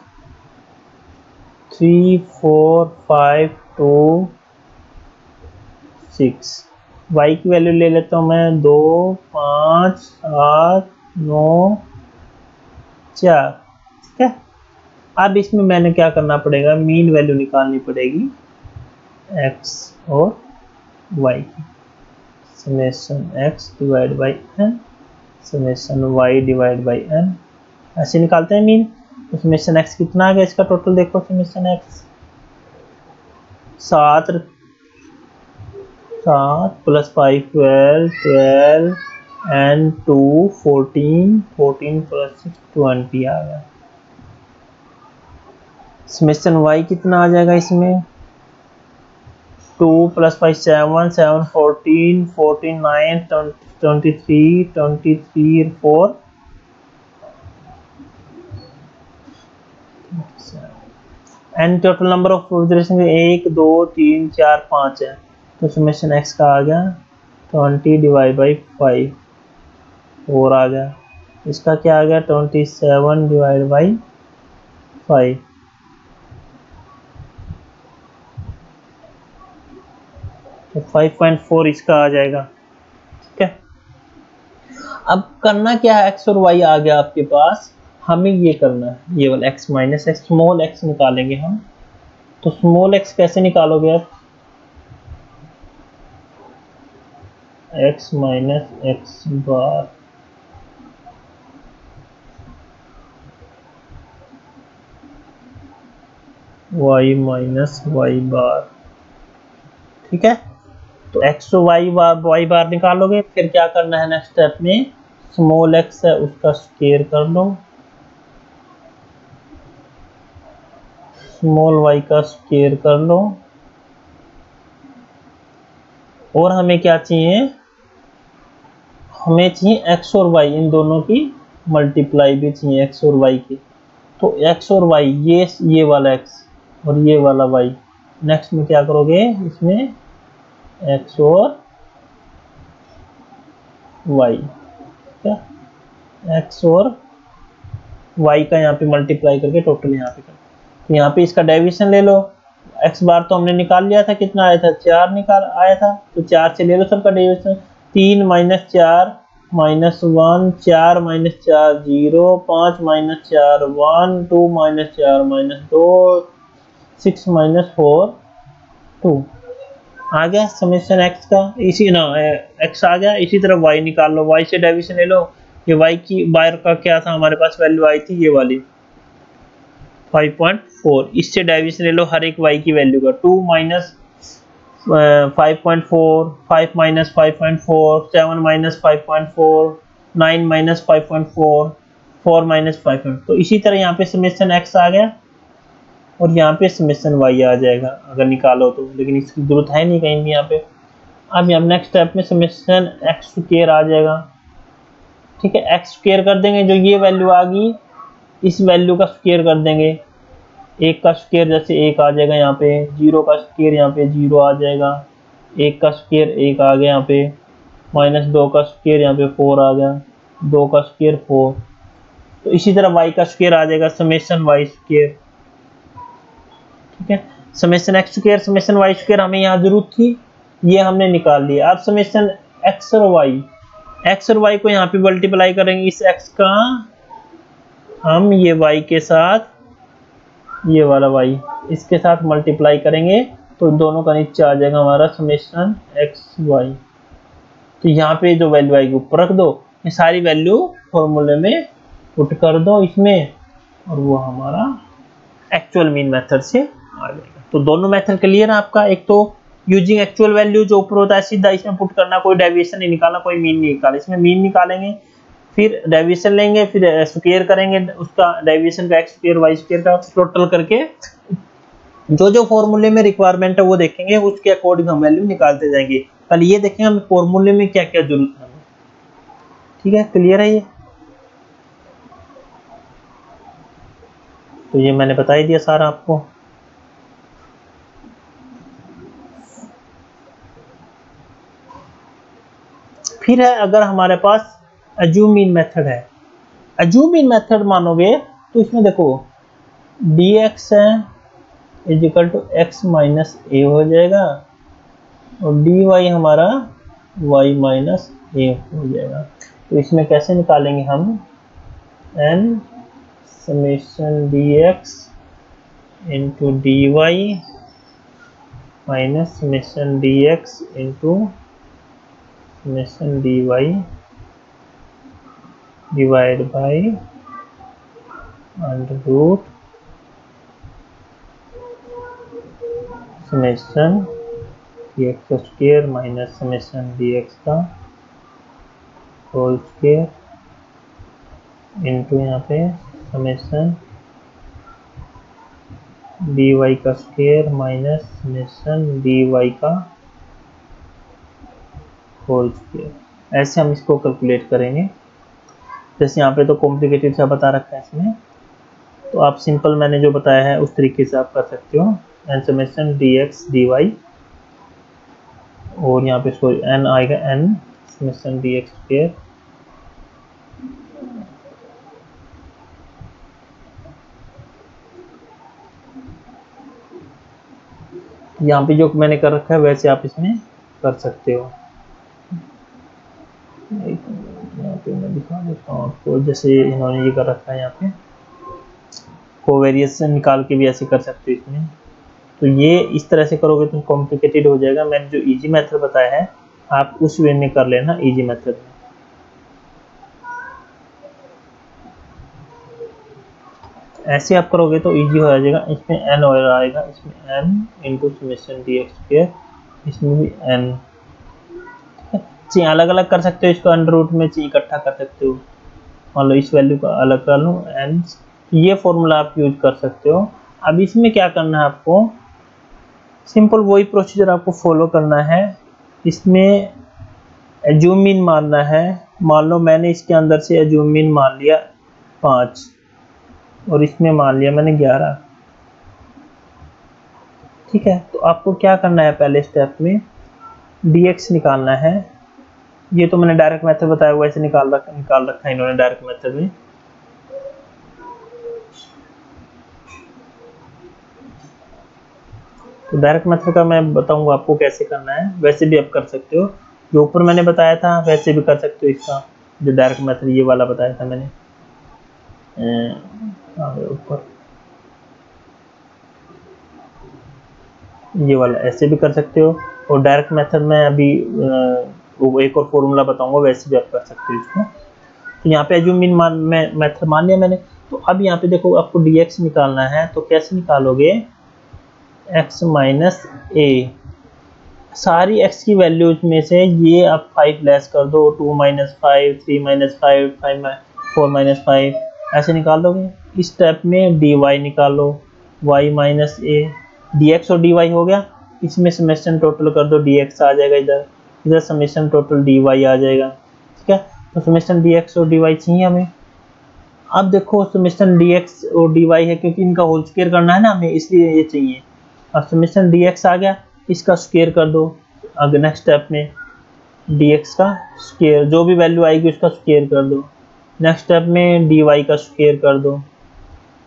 3 4 5 2 6, y की वैल्यू ले लेता हूं मैं 2 5 7 9 4। ठीक है, अब इसमें मैंने क्या करना पड़ेगा, मीन वैल्यू निकालनी पड़ेगी x और y की। Summation x divide by n summation y divide by n, ऐसे निकालते हैं मीन। तो समेशन x कितना आ गया, इसका टोटल देखो, summation x 7 plus 5 12 12 and 2 14 14 plus 6 20 आ गया। समेशन y कितना आ जाएगा इसमें 2 plus 5 7 7 14 14 9 23 23 4 and total number of observation 1 2 3 4 5 है। तो समेशन x का आ गया 20 डिवाइड बाई 5 और आ गया, इसका क्या आ गया 27 डिवाइड बाई 5। तो 5.4 इसका आ जाएगा। ठीक है, अब करना क्या है, x और y आ गया आपके पास, हमें ये करना है, ये वाला x minus x, small x निकालेंगे हम। तो स्मॉल x कैसे निकालोगे आप, x माइनस एक्स बार y माइनस वाई बार। ठीक है, तो x और y बार निकालोगे, फिर क्या करना है नेक्स्ट स्टेप में, स्मॉल x है उसका स्क्वायर कर लो, स्मॉल y का स्क्वायर कर लो, और हमें क्या चाहिए, हमें चाहिए x और y, इन दोनों की मल्टीप्लाई भी चाहिए x और y की। तो x और y, ये वाला x और ये वाला y, नेक्स्ट में क्या करोगे, इसमें x और y, ठीक है, एक्स और वाई का यहाँ पे मल्टीप्लाई करके टोटल यहाँ पे कर, तो यहाँ पे इसका डेविएशन ले लो। एक्स बार तो हमने निकाल लिया था, कितना आया था 4 निकाल आया था, तो 4 से ले लो सबका डेविएशन। 3 - 4 - 1, 4 - 4 0, 5 - 4 1, 2 - 4 -2, 6 - 4 2 आ गया समेशन एक्स का। इसी ना एक्स आ गया, इसी तरह वाई निकाल लो, वाई से डेविएशन ले लो। ये वाई की बार का क्या था हमारे पास वैल्यू आई थी, ये वाली 5.4, इससे डेविएशन ले लो हर एक y की वैल्यू का। 2 - 5.4, 5 - 5.4, 7 - 5.4, 9 - 5.4, 4 - 5. तो इसी तरह यहाँ पे समेशन x आ गया और यहाँ पे समेशन y आ जाएगा अगर निकालो तो, लेकिन इसकी जरूरत है नहीं कहीं भी यहाँ पे। अब यहाँ नेक्स्ट स्टेप में समेशन x स्क्वायर आ जाएगा। ठीक है, x स्क्वायर कर देंगे, जो ये वैल्यू आ गई इस वैल्यू का स्क्वायर कर देंगे। 1 का स्क्वायर जैसे 1 आ जाएगा यहाँ पे, 0 का स्क्वायर यहाँ पे 0 आ जाएगा, 1 का स्क्वायर 1 आ गया यहाँ पे, -2 का स्क्वायर यहाँ पे 4 आ गया, 2 का स्क्वायर 4। तो इसी तरह y का स्क्वायर आ जाएगा समेशन y स्क्वायर। ठीक है, summation x square summation y square हमें यहाँ जरूरत थी, ये हमने निकाल लिया। अब समेशन x और y को यहाँ पे मल्टीप्लाई करेंगे, इस x का हम ये y के साथ, ये वाला y इसके साथ मल्टीप्लाई करेंगे तो दोनों का नीचे आ जाएगा हमारा समेशन x y। तो यहाँ पे जो वैल्यू आएगी ऊपर रख दो, ये सारी वैल्यू फॉर्मूले में पुट कर दो इसमें, और वो हमारा एक्चुअल मीन मेथड से आ जाएगा। तो दोनों मेथड क्लियर है आपका। एक तो यूजिंग एक्चुअल वैल्यू जो ऊपर होता है सीधा इसमें पुट करना, कोई डेविएशन नहीं निकालना, कोई मीन नहीं निकालना। इसमें मीन निकालेंगे, फिर डेविएशन लेंगे, फिर स्क्वायर करेंगे उसका, डेविएशन का एक्स स्क्वायर वाई स्क्वायर का टोटल करके जो जो फॉर्मूले में रिक्वायरमेंट है वो देखेंगे, उसके अकॉर्डिंग हम वैल्यू निकालते जाएंगे। कल ये देखेंगे हमें फॉर्मूले में क्या क्या जरूरत है। ठीक है, क्लियर है ये? तो ये मैंने बता ही दिया सारा आपको। फिर है अगर हमारे पास अज्यूम मीन मेथड है, अज्यूम मीन मेथड मानोगे तो इसमें देखो dx है is equal to x minus A हो जाएगा और dy हमारा y माइनस ए हो जाएगा। तो इसमें कैसे निकालेंगे हम, n summation dx into dy minus summation dx into summation dy divide by under root summation dx square minus summation dx का होल स्क्वायर इंटू यहाँ पे समेशन dy का स्क्वायर माइनस समेशन dy का होल स्क्वायर। ऐसे हम इसको calculate करेंगे। जैसे यहाँ पे तो कॉम्प्लिकेटेड सा बता रखा है इसमें, तो आप सिंपल मैंने जो बताया है उस तरीके से आप कर सकते हो। एन समेशन dx dy और यहाँ पे सॉरी n आएगा, n समेशन dx स्क्वायर यहाँ पे जो मैंने कर रखा है वैसे आप इसमें कर सकते हो। यहाँ पे मैं दिखा देता हूँ आपको, जैसे इन्होंने ये कर रखा है यहाँ पे कोवेरिएशन निकाल के भी ऐसे कर सकते हो इसमें। तो ये इस तरह से करोगे तो कॉम्प्लिकेटेड हो जाएगा। मैंने जो इजी मेथड बताया है आप उस वे में कर लेना, इजी मेथड में। ऐसे आप करोगे तो इजी हो जाएगा। इसमें n और आएगा, इसमें n into summation dx square, इसमें भी n। चाहिए अलग अलग कर सकते हो इसको, अंडर रूट में चाहिए इकट्ठा कर सकते हो। मान लो इस वैल्यू का अलग कर लो n, ये फॉर्मूला आप यूज कर सकते हो। अब इसमें क्या करना है आपको, सिंपल वही प्रोसीजर आपको फॉलो करना है। इसमें अज्यूम मीन मानना है। मान लो मैंने इसके अंदर से अज्यूम मीन मान लिया 5 और इसमें मान लिया मैंने 11। ठीक है, तो आपको क्या करना है, पहले स्टेप में dx निकालना है। ये तो मैंने डायरेक्ट मेथड बताया हुआ, ऐसे निकाल रखा है इन्होंने डायरेक्ट मेथड में। तो डायरेक्ट मेथड का मैं बताऊंगा आपको कैसे करना है, वैसे भी आप कर सकते हो, जो ऊपर मैंने बताया था वैसे भी कर सकते हो इसका। जो डायरेक्ट मेथड ये वाला बताया था मैंने ऊपर, ये वाला ऐसे भी कर सकते हो। और डायरेक्ट मेथड में अभी एक और फॉर्मूला बताऊंगा, वैसे भी आप कर सकते हो इसको। तो यहाँ पे एज्यूम मीन मेथड मान लिया मैंने। तो अब यहाँ पे देखो आपको dx निकालना है, तो कैसे निकालोगे, x माइनस ए, सारी x की वैल्यूज में से ये आप 5 लेस कर दो, 2 माइनस 5, 3 माइनस 5, 4 माइनस 5, ऐसे निकाल दोगे। इस स्टेप में dy निकालो, y माइनस ए, dx और dy हो गया, इसमें समेशन टोटल कर दो, dx आ जाएगा इधर समेशन टोटल dy आ जाएगा, ठीक है। तो समेशन dx और dy चाहिए हमें। अब देखो समेशन dx और dy है, क्योंकि इनका होल स्क्वायर करना है ना हमें, इसलिए ये चाहिए। अब समेशन dx आ गया, इसका स्क्वायर कर दो। अगर नेक्स्ट स्टेप में dx का स्क्वायर, जो भी वैल्यू आएगी उसका स्क्वायर कर दो। नेक्स्ट स्टेप में dy का स्क्वायर कर दो,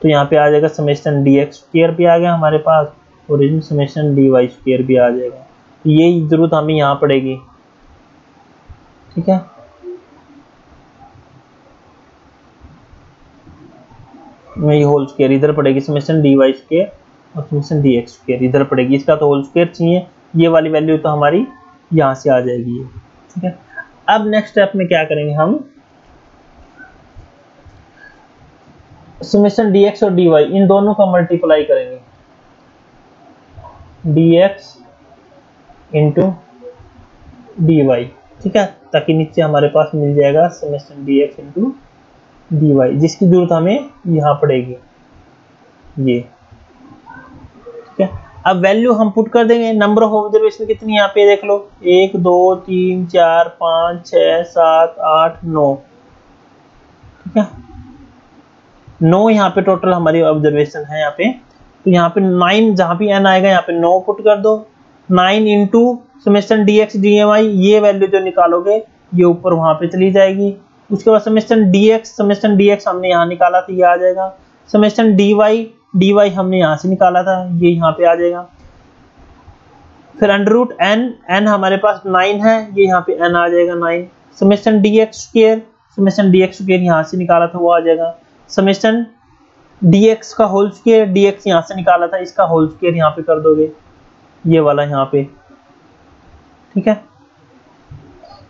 तो यहाँ पे आ जाएगा समेशन dx स्क्वायर भी आ गया हमारे पास, और इसमें समेशन dy स्क्वायर भी आ जाएगा। तो ये जरूरत हमें यहाँ पड़ेगी, ठीक है। ये होल स्क्वायर इधर पड़ेगी, समेशन dy स्क्वायर और समेशन dx स्क्वायर इधर पड़ेगी। इसका तो होल स्क्वायर चाहिए, ये वाली वैल्यू तो हमारी यहाँ से आ जाएगी, ठीक है। अब नेक्स्ट स्टेप में क्या करेंगे हम, समेशन dx और dy इन दोनों का मल्टीप्लाई करेंगे, dx इंटू dy, ठीक है, ताकि नीचे हमारे पास मिल जाएगा समेशन dx इंटू dy, जिसकी जरूरत हमें यहाँ पड़ेगी ये, ठीक है। अब वैल्यू हम पुट कर देंगे। नंबर ऑफ ऑब्जर्वेशन कितनी यहाँ पे देख लो, 1 2 3 4 5 6 7 8 9, ठीक है। 9 यहाँ पे टोटल हमारी ऑब्जर्वेशन है यहाँ पे। तो यहाँ पे 9, जहाँ भी n आएगा यहाँ पे 9 पुट कर दो। 9 इंटू समेशन dx dy, ये वैल्यू जो निकालोगे ये ऊपर वहां पे चली जाएगी। उसके बाद समेशन dx हमने यहाँ निकाला था, ये आ जाएगा। समेशन dy हमने यहाँ से निकाला था, ये यहाँ पे आ जाएगा। फिर अंडर रूट n हमारे पास 9 है, ये यहाँ पे n आ जाएगा 9। समेशन dx स्क्वायर यहाँ से निकाला था, वो आ जाएगा। समेशन dx का होल स्क्वायर, dx यहाँ से निकाला था, इसका होल स्क्वायर यहाँ पे कर दोगे, ये वाला यहाँ पे, ठीक है।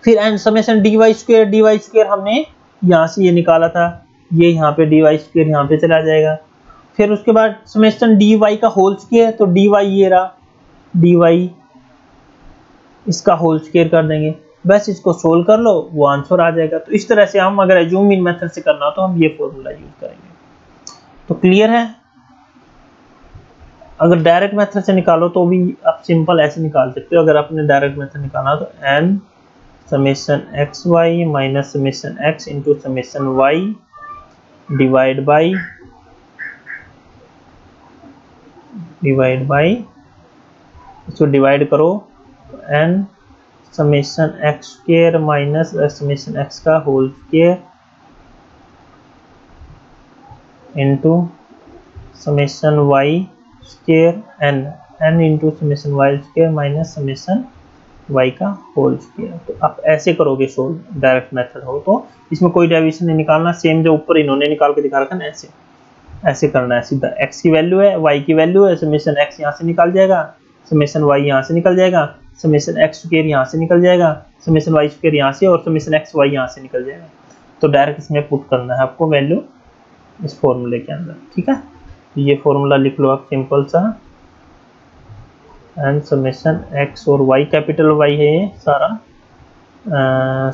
फिर एंड समेशन dy स्क्वायर हमने यहाँ से ये निकाला था, ये यहाँ पे dy स्क्वायर यहाँ पे चला जाएगा। फिर उसके बाद समेशन dy का होल स्क्वायर, तो dy ये रहा, dy इसका होल स्क्वायर कर देंगे, बस इसको सोल्व कर लो, वो आंसर आ जाएगा। तो इस तरह से हम अगर एज्यूम इन मेथड से करना हो तो हम ये फॉर्मूला यूज करेंगे। तो क्लियर है। अगर डायरेक्ट मेथड से निकालो तो भी आप सिंपल ऐसे निकाल सकते हो। अगर आपने डायरेक्ट मेथड निकालना हो तो n summation xy minus summation x into summation y divide by इसको डिवाइड करो, तो n summation x square minus summation x का whole square into summation y square n into summation y square minus summation y का whole square. तो आप ऐसे करोगे solve, direct method हो तो इसमें कोई डेविएशन नहीं निकालना, सेम जो ऊपर इन्होंने निकाल के दिखा रखा है ऐसे करना है सीधा। x की वैल्यू है, y की वैल्यू है, समेशन x यहाँ से निकल जाएगा, समेशन y यहाँ से निकल जाएगा, समेशन x स्क्वायर यहाँ से निकल जाएगा, समेशन y स्क्वायर यहाँ से, और समेशन x y यहाँ से निकल जाएगा। तो डायरेक्ट इसमें पुट करना है आपको वैल्यू इस फॉर्मूले के अंदर, ठीक है। ये फॉर्मूला लिख लो आप सिंपल सा, एंड समेशन x और y, कैपिटल Y है ये सारा,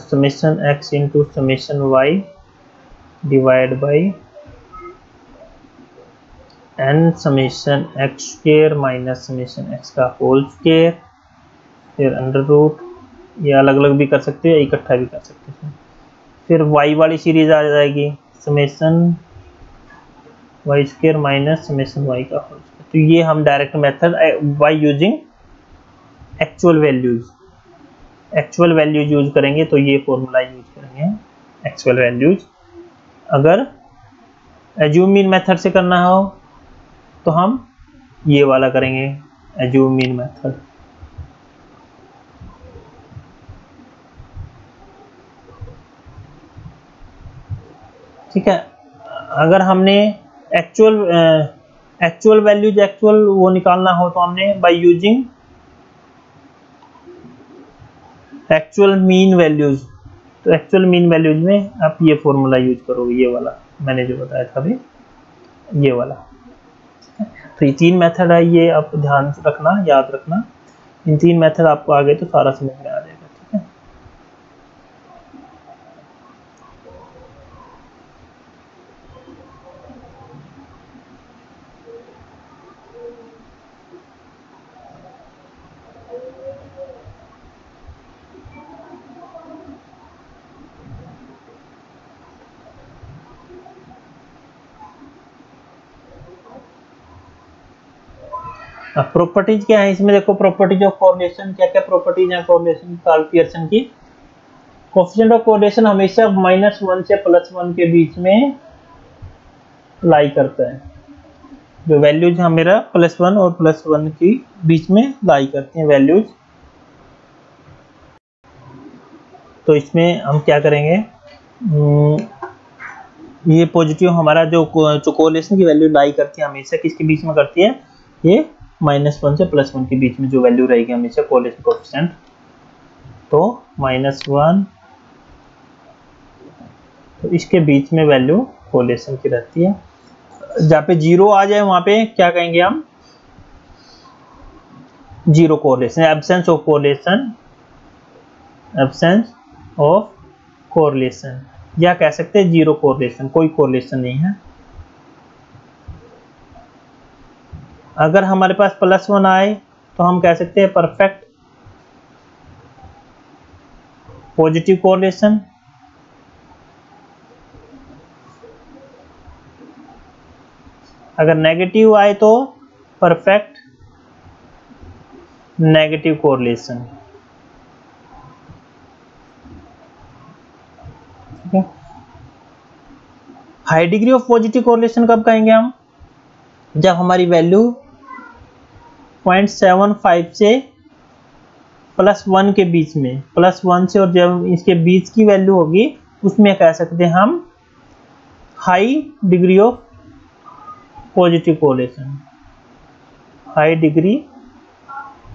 summation x into summation y divide by n summation x square minus summation x का होल स्क्वायर, फिर अंडर रूट, ये अलग अलग भी कर सकते हैं, इकट्ठा भी कर सकते हैं। फिर y वाली सीरीज आ जाएगी, summation y square minus summation y का होल स्क्वायर। तो ये हम direct method by using actual values, actual values use करेंगे तो ये फॉर्मूला यूज करेंगे, एक्चुअल वैल्यूज। अगर एज्यूम मीन मेथड से करना हो तो हम ये वाला करेंगे, एज्यूम मीन मेथड। ठीक है। अगर हमने एक्चुअल वैल्यूज एक्चुअल वो निकालना हो तो हमने bye using actual mean values, तो एक्चुअल मीन वैल्यूज में आप ये फॉर्मूला यूज करोगे, ये वाला मैंने जो बताया था अभी, ये वाला। तो ये 3 मेथड है, ये आप ध्यान से रखना, याद रखना। इन 3 मेथड आपको आगे तो सारा समझ में आ जाएगा। ठीक है। अब प्रॉपर्टीज क्या है इसमें, देखो प्रॉपर्टीज ऑफ कोरिलेशन, क्या क्या प्रॉपर्टीज है कोरिलेशन, कार्ल पियर्सन की। कोएफिशिएंट ऑफ कोरिलेशन हमेशा -1 से +1 के बीच में लाई करता है। जो वैल्यूज है मेरा +1 और +1 के बीच में लाई करते हैं वैल्यूज। तो इसमें हम क्या करेंगे, ये पॉजिटिव हमारा जो कोरिलेशन की वैल्यू लाई करती है हमेशा किसके बीच में करती है, ये -1 से +1 के बीच में जो वैल्यू रहेगी हमेशा कोरिलेशन कोएफिशिएंट। तो -1, तो इसके बीच में वैल्यू कोरिलेशन की रहती है। जहाँ पे 0 आ जाए वहां पे क्या कहेंगे हम, zero correlation, absence of correlation, absence of correlation, या कह सकते हैं जीरो कोरिलेशन, कोई कोरिलेशन नहीं है। अगर हमारे पास +1 आए तो हम कह सकते हैं परफेक्ट पॉजिटिव कोरिलेशन। अगर नेगेटिव आए तो परफेक्ट नेगेटिव कोरिलेशन। ठीक है। High degree of positive correlation कब कहेंगे हम, जब हमारी वैल्यू 0.75 से +1 के बीच में, +1 से और जब इसके बीच की वैल्यू होगी उसमें कह सकते हैं हम high degree of positive correlation, high degree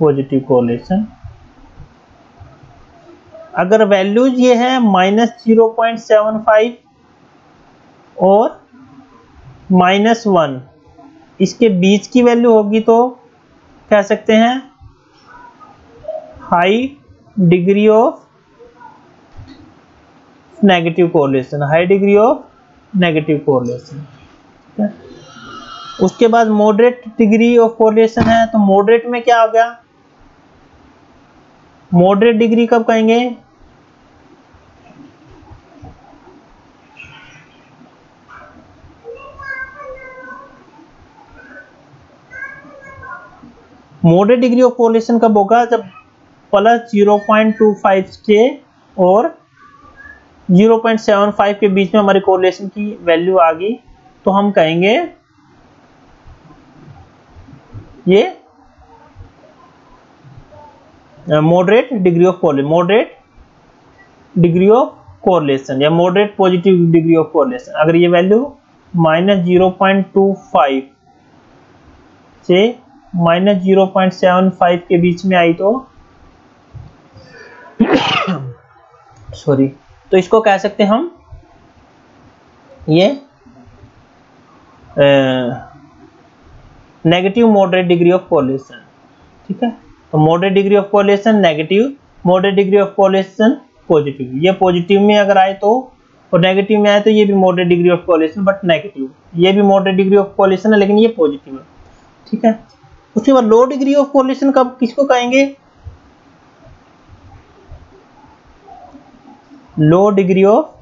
positive correlation. अगर वैल्यूज ये है -0.75 और -1, इसके बीच की वैल्यू होगी तो कह सकते हैं high degree of negative correlation, high degree of negative correlation. उसके बाद मॉडरेट डिग्री ऑफ कोरिलेशन है, तो मॉडरेट में क्या हो गया, मॉडरेट डिग्री कब कहेंगे, मॉडरेट डिग्री ऑफ कोरिलेशन कब होगा, जब +0.25 के और 0.75 के बीच में हमारी कोरिलेशन की वैल्यू आ गई तो हम कहेंगे ये moderate degree of correlation, moderate degree of correlation या moderate positive degree of correlation. अगर ये वैल्यू -0.25 से -0.75 के बीच में आई तो सॉरी, तो इसको कह सकते हैं हम ये negative moderate degree of correlation. ठीक है। तो moderate degree of correlation negative, moderate degree of correlation positive. ये पॉजिटिव में अगर आए तो और नेगेटिव में आए तो ये भी moderate degree of correlation but negative, ये भी मॉडरेट डिग्री ऑफ कोरिलेशन है लेकिन ये पॉजिटिव है। ठीक है। उसके बाद लो डिग्री ऑफ कोरिलेशन कब किसको कहेंगे, low degree of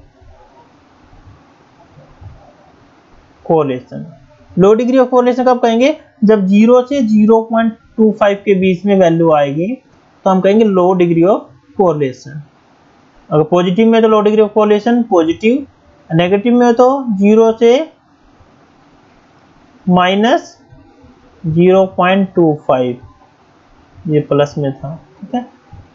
correlation, low degree of correlation कब कहेंगे, जब 0 से 0.25 के बीच में वैल्यू आएगी तो हम कहेंगे लो डिग्री ऑफ कोरिलेशन। अगर पॉजिटिव में तो low degree of correlation positive, negative में तो 0 से माइनस 0.25, ये प्लस में था, ठीक है।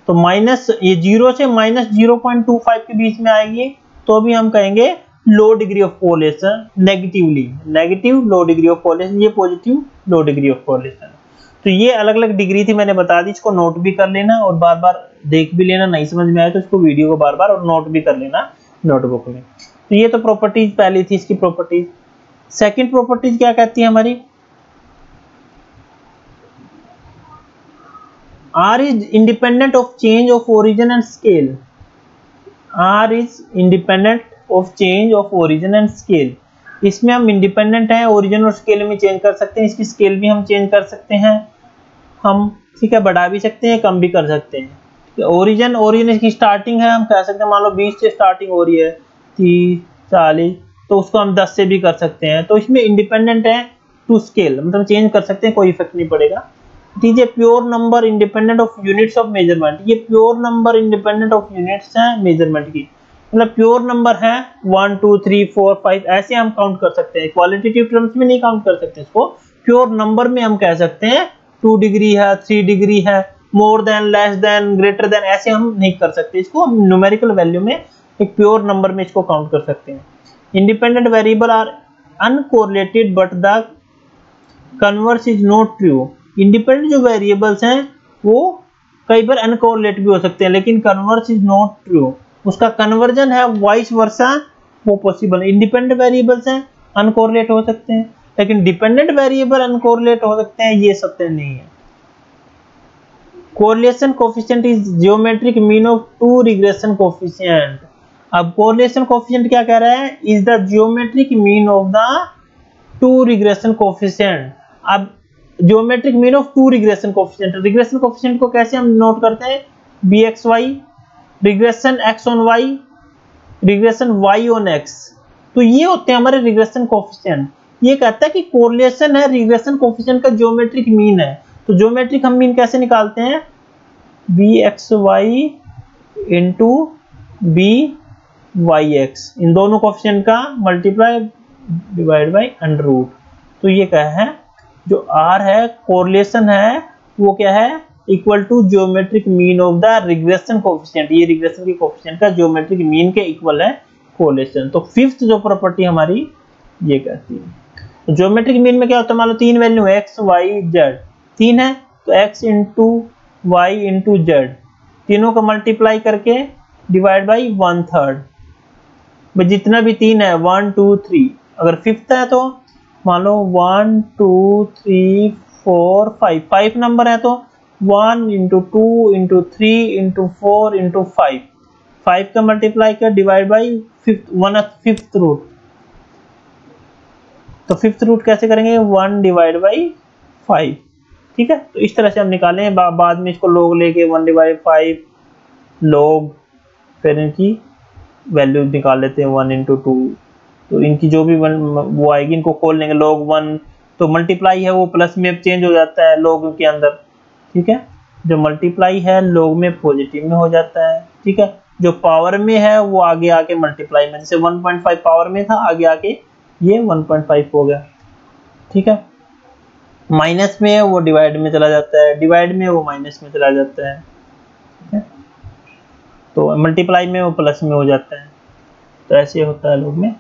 तो माइनस ये 0 से माइनस 0.25 के बीच में आएगी तो भी हम कहेंगे low degree of correlation, negative low degree of correlation, ये positive low degree of correlation. तो ये अलग अलग डिग्री थी, मैंने बता दी, इसको नोट भी कर लेना और बार बार देख भी लेना, नहीं समझ में आए तो इसको वीडियो को बार बार और नोट भी कर लेना नोटबुक में। तो ये तो प्रॉपर्टीज पहली थी इसकी प्रॉपर्टीज। सेकंड प्रॉपर्टीज क्या कहती है हमारी, R is independent of change of origin and scale। R is independent of change of origin and scale। इसमें हम इंडिपेंडेंट हैं, ओरिजिन और स्केल में चेंज कर सकते हैं, इसकी स्केल भी हम चेंज कर सकते हैं हम, ठीक है, बढ़ा भी सकते हैं, कम भी कर सकते हैं। ओरिजिन इसकी स्टार्टिंग है, हम कह सकते हैं मान लो 20 से स्टार्टिंग हो रही है, 30 40, तो उसको हम 10 से भी कर सकते हैं। तो इसमें इंडिपेंडेंट है टू स्केल, मतलब चेंज कर सकते हैं, कोई इफेक्ट नहीं पड़ेगा। दीजिए pure number independent of units of measurement, ये pure number independent of units है मेजरमेंट की, मतलब प्योर नंबर है 1 2 3 4 5 ऐसे हम काउंट कर सकते हैं, क्वालिटेटिव टर्म्स में नहीं काउंट कर सकते इसको, प्योर नंबर में हम कह सकते हैं 2 डिग्री है, 3 डिग्री है, more than, less than, greater than, ऐसे हम नहीं कर सकते इसको, हम न्यूमेरिकल वैल्यू में एक प्योर नंबर में इसको काउंट कर सकते हैं। Independent variable are uncorrelated but the converse is not true. Independent जो वेरिएबल्स हैं वो कई बार अनकोरिलेट भी हो सकते हैं, लेकिन कन्वर्स इज नॉट ट्रू, उसका कन्वर्जन है वाइस वर्सा वो पॉसिबल है। इंडिपेंडेंट वेरिएबल्स हैं अनकोरिलेट हो सकते हैं, लेकिन डिपेंडेंट वेरिएबल अनकोरिलेट हो सकते हैं, ये सत्य नहीं है। Correlation coefficient is geometric mean of two regression coefficient. अब कोरिलेशन कोएफिशिएंट क्या कह रहा है, is the geometric mean of the two regression coefficient. अब geometric mean of two regression coefficient, regression coefficient को कैसे हम नोट करते हैं, bxy, regression x on y, regression y on x, तो ये होते हैं हमारे रिग्रेशन कोएफिशिएंट। ये कहता है कि कोरिलेशन है रिग्रेशन कोएफिशिएंट का ज्योमेट्रिक मीन है, तो ज्योमेट्रिक हम मीन कैसे निकालते हैं, bxy इंटू byx, इन दोनों कोएफिशिएंट का multiply divide by under root. तो ये क्या है, जो r है कोरिलेशन है वो क्या है, equal to geometric mean of the regression coefficient, ये रिग्रेशन के कोएफिशिएंट का ज्योमेट्रिक मीन के इक्वल है कोरिलेशन। तो फिफ्थ जो प्रॉपर्टी हमारी ये कहती है, ज्योमेट्रिक मीन में क्या होता है, मान लो 3 वैल्यू है x y z, 3 है तो x into y into z, तीनों का मल्टीप्लाई करके डिवाइड बाई 1/3, जितना भी 3 है 1 2 3, अगर फिफ्थ है तो मान लो 1 2 3 4 5, 5 नंबर है तो 1 इंटू 2 इंटू 3 इंटू 4 इंटू 5, 5 का मल्टीप्लाई कर डिवाइड बाई फिफ्थ रूट। तो फिफ्थ रूट कैसे करेंगे, 1 डिवाइड बाई 5, ठीक है। तो इस तरह से हम निकालें, बाद में इसको लोग लेके 1 डिवाइड 5 लोग, फिर इनकी वैल्यू निकाल लेते हैं 1 इंटू 2, तो इनकी जो भी वो आएगी इनको खोल लेंगे, log 1 तो मल्टीप्लाई है वो प्लस में चेंज हो जाता है log के अंदर, ठीक है, जो मल्टीप्लाई है log में पॉजिटिव में हो जाता है, ठीक है, जो पावर में है वो आगे आके मल्टीप्लाई में, जैसे 1.5 पावर में था आगे आके ये 1.5 हो गया, ठीक है, माइनस में है वो डिवाइड में चला जाता है, डिवाइड में वो माइनस में चला जाता है, ठीक है, तो मल्टीप्लाई में वो प्लस में हो जाता है, तो ऐसे होता है log में।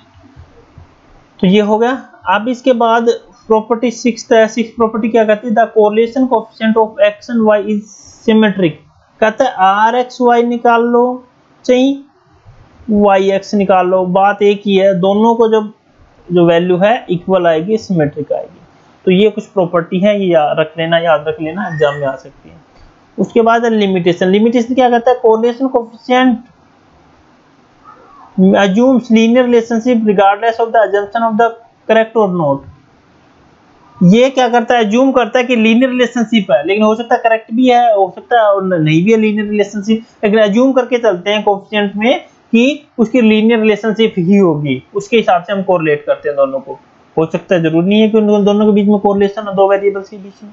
तो ये हो गया। अब इसके बाद प्रॉपर्टी 6 है, 6 प्रॉपर्टी क्या कहती है, the correlation coefficient of x and y is symmetric, कहता है rxy निकाल लो चाहिए yx निकाल लो, बात एक ही है, दोनों को जब जो वैल्यू है इक्वल आएगी सिमेट्रिक आएगी। तो ये कुछ प्रॉपर्टी है, ये रख लेना, याद रख लेना, एग्जाम में आ सकती है। उसके बाद लिमिटेशन, लिमिटेशन क्या कहता है, correlation coefficient assumes linear relationship regardless of the assumption of the correct or not। ये क्या करता है, assume करता है कि लीनियर रिलेशनशिप है, लेकिन हो सकता है करेक्ट भी है, हो सकता है और नहीं भी है लीनियर रिलेशनशिप, लेकिन assume करके चलते हैं कोएफिशिएंट में कि उसकी लीनियर रिलेशनशिप ही होगी, उसके हिसाब से हम कोरिलेट करते हैं दोनों को। हो सकता है, जरूरी नहीं है कि उन दोनों के बीच में कोरिलेशन हो, दो वेरिएबल्स के बीच में।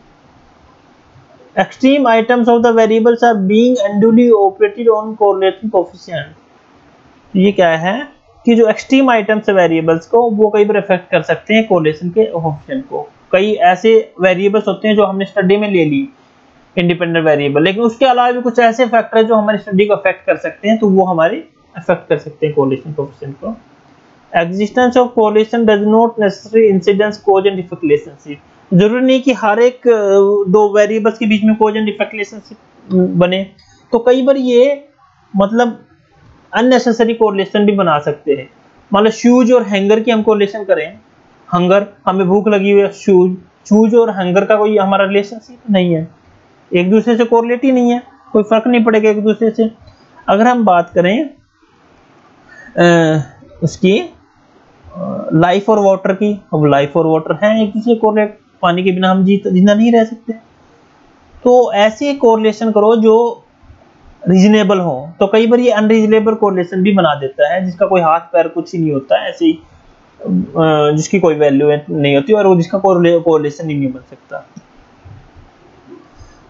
extreme items of the variables are being unduly operated on correlation coefficient। ये क्या है कि जो एक्सट्रीम आइटम्स है वेरिएबल्स को, वो कई बार इफेक्ट कर सकते हैं कोरिलेशन के कोएफिशिएंट को। कई ऐसे वेरिएबल्स होते हैं जो हमने स्टडी में ले ली इंडिपेंडेंट वेरिएबल, लेकिन उसके अलावा भी कुछ ऐसे फैक्टर है जो हमारी स्टडी को अफेक्ट कर सकते हैं, तो वो हमारे अफेक्ट कर सकते हैं कोरिलेशन कोएफिशिएंट को। Existence of correlation does not necessary incidence cause and effect relationship. जरूरी नहीं कि हर एक दो वेरिएबल्स के बीच में कॉज एंड इफेक्ट रिलेशनशिप बने, तो कई बार ये मतलब अननेसेसरी कोरिलेशन भी बना सकते हैं। मान लो शूज और हैंगर की हम कोरिलेशन करें, हंगर हमें भूख लगी हुई है, शूज और हैंगर का कोई हमारा रिलेशनशिप नहीं है, एक दूसरे से कोरिलेट ही नहीं है, कोई फर्क नहीं पड़ेगा एक दूसरे से। अगर हम बात करें उसकी लाइफ और वाटर की, अब लाइफ और वाटर है एक दूसरे कोरिलेट, पानी के बिना हम जिंदा नहीं रह सकते, तो ऐसे कोरिलेशन करो जो रीजनेबल हो। तो कई बार ये अनरीजनेबल कोरिलेशन भी बना देता है, जिसका कोई हाथ पैर कुछ ही नहीं होता है, ऐसे ही जिसकी कोई वैल्यू नहीं होती और वो जिसका कोरिलेशन ही नहीं बन सकता।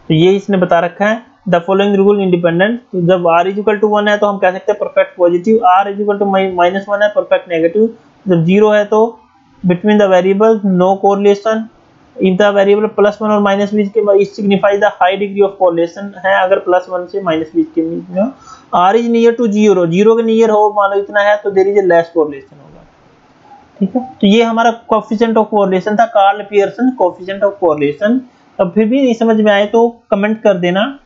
तो ये इसने बता रखा है द फॉलोइंग रूल इंडिपेंडेंट। तो जब r इक्वल टू 1 है तो हम कह सकते हैं perfect positive, r equal to -1 है परफेक्ट नेगेटिव, जब 0 है तो between the variable no correlation, if the variable +1 और -20 के बीच signify the high degree of correlation है, अगर +1 से -20 के बीच में r इज नियर टू 0, 0 के नियर हो मान लो इतना है, तो there is a less correlation होगा। ठीक है, तो ये हमारा कोएफिशिएंट ऑफ कोरिलेशन था, Karl Pearson coefficient of correlation. अब फिर भी नहीं समझ में आए तो कमेंट कर देना,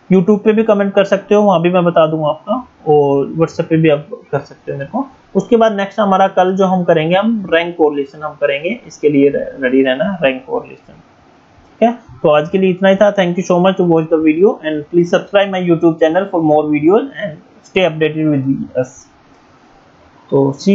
YouTube पे भी कमेंट कर सकते हो, वहां भी मैं बता दूंगा आपका, और WhatsApp पे भी आप कर सकते हो मेरे को। उसके बाद नेक्स्ट हमारा कल जो हम करेंगे, हम रैंक कोरिलेशन हम करेंगे, इसके लिए रेडी रहना, रैंक कोरिलेशन। ठीक है, तो आज के लिए इतना ही था। Thank you so much to watch the video and please subscribe my YouTube channel for more videos and stay updated with us. तो सी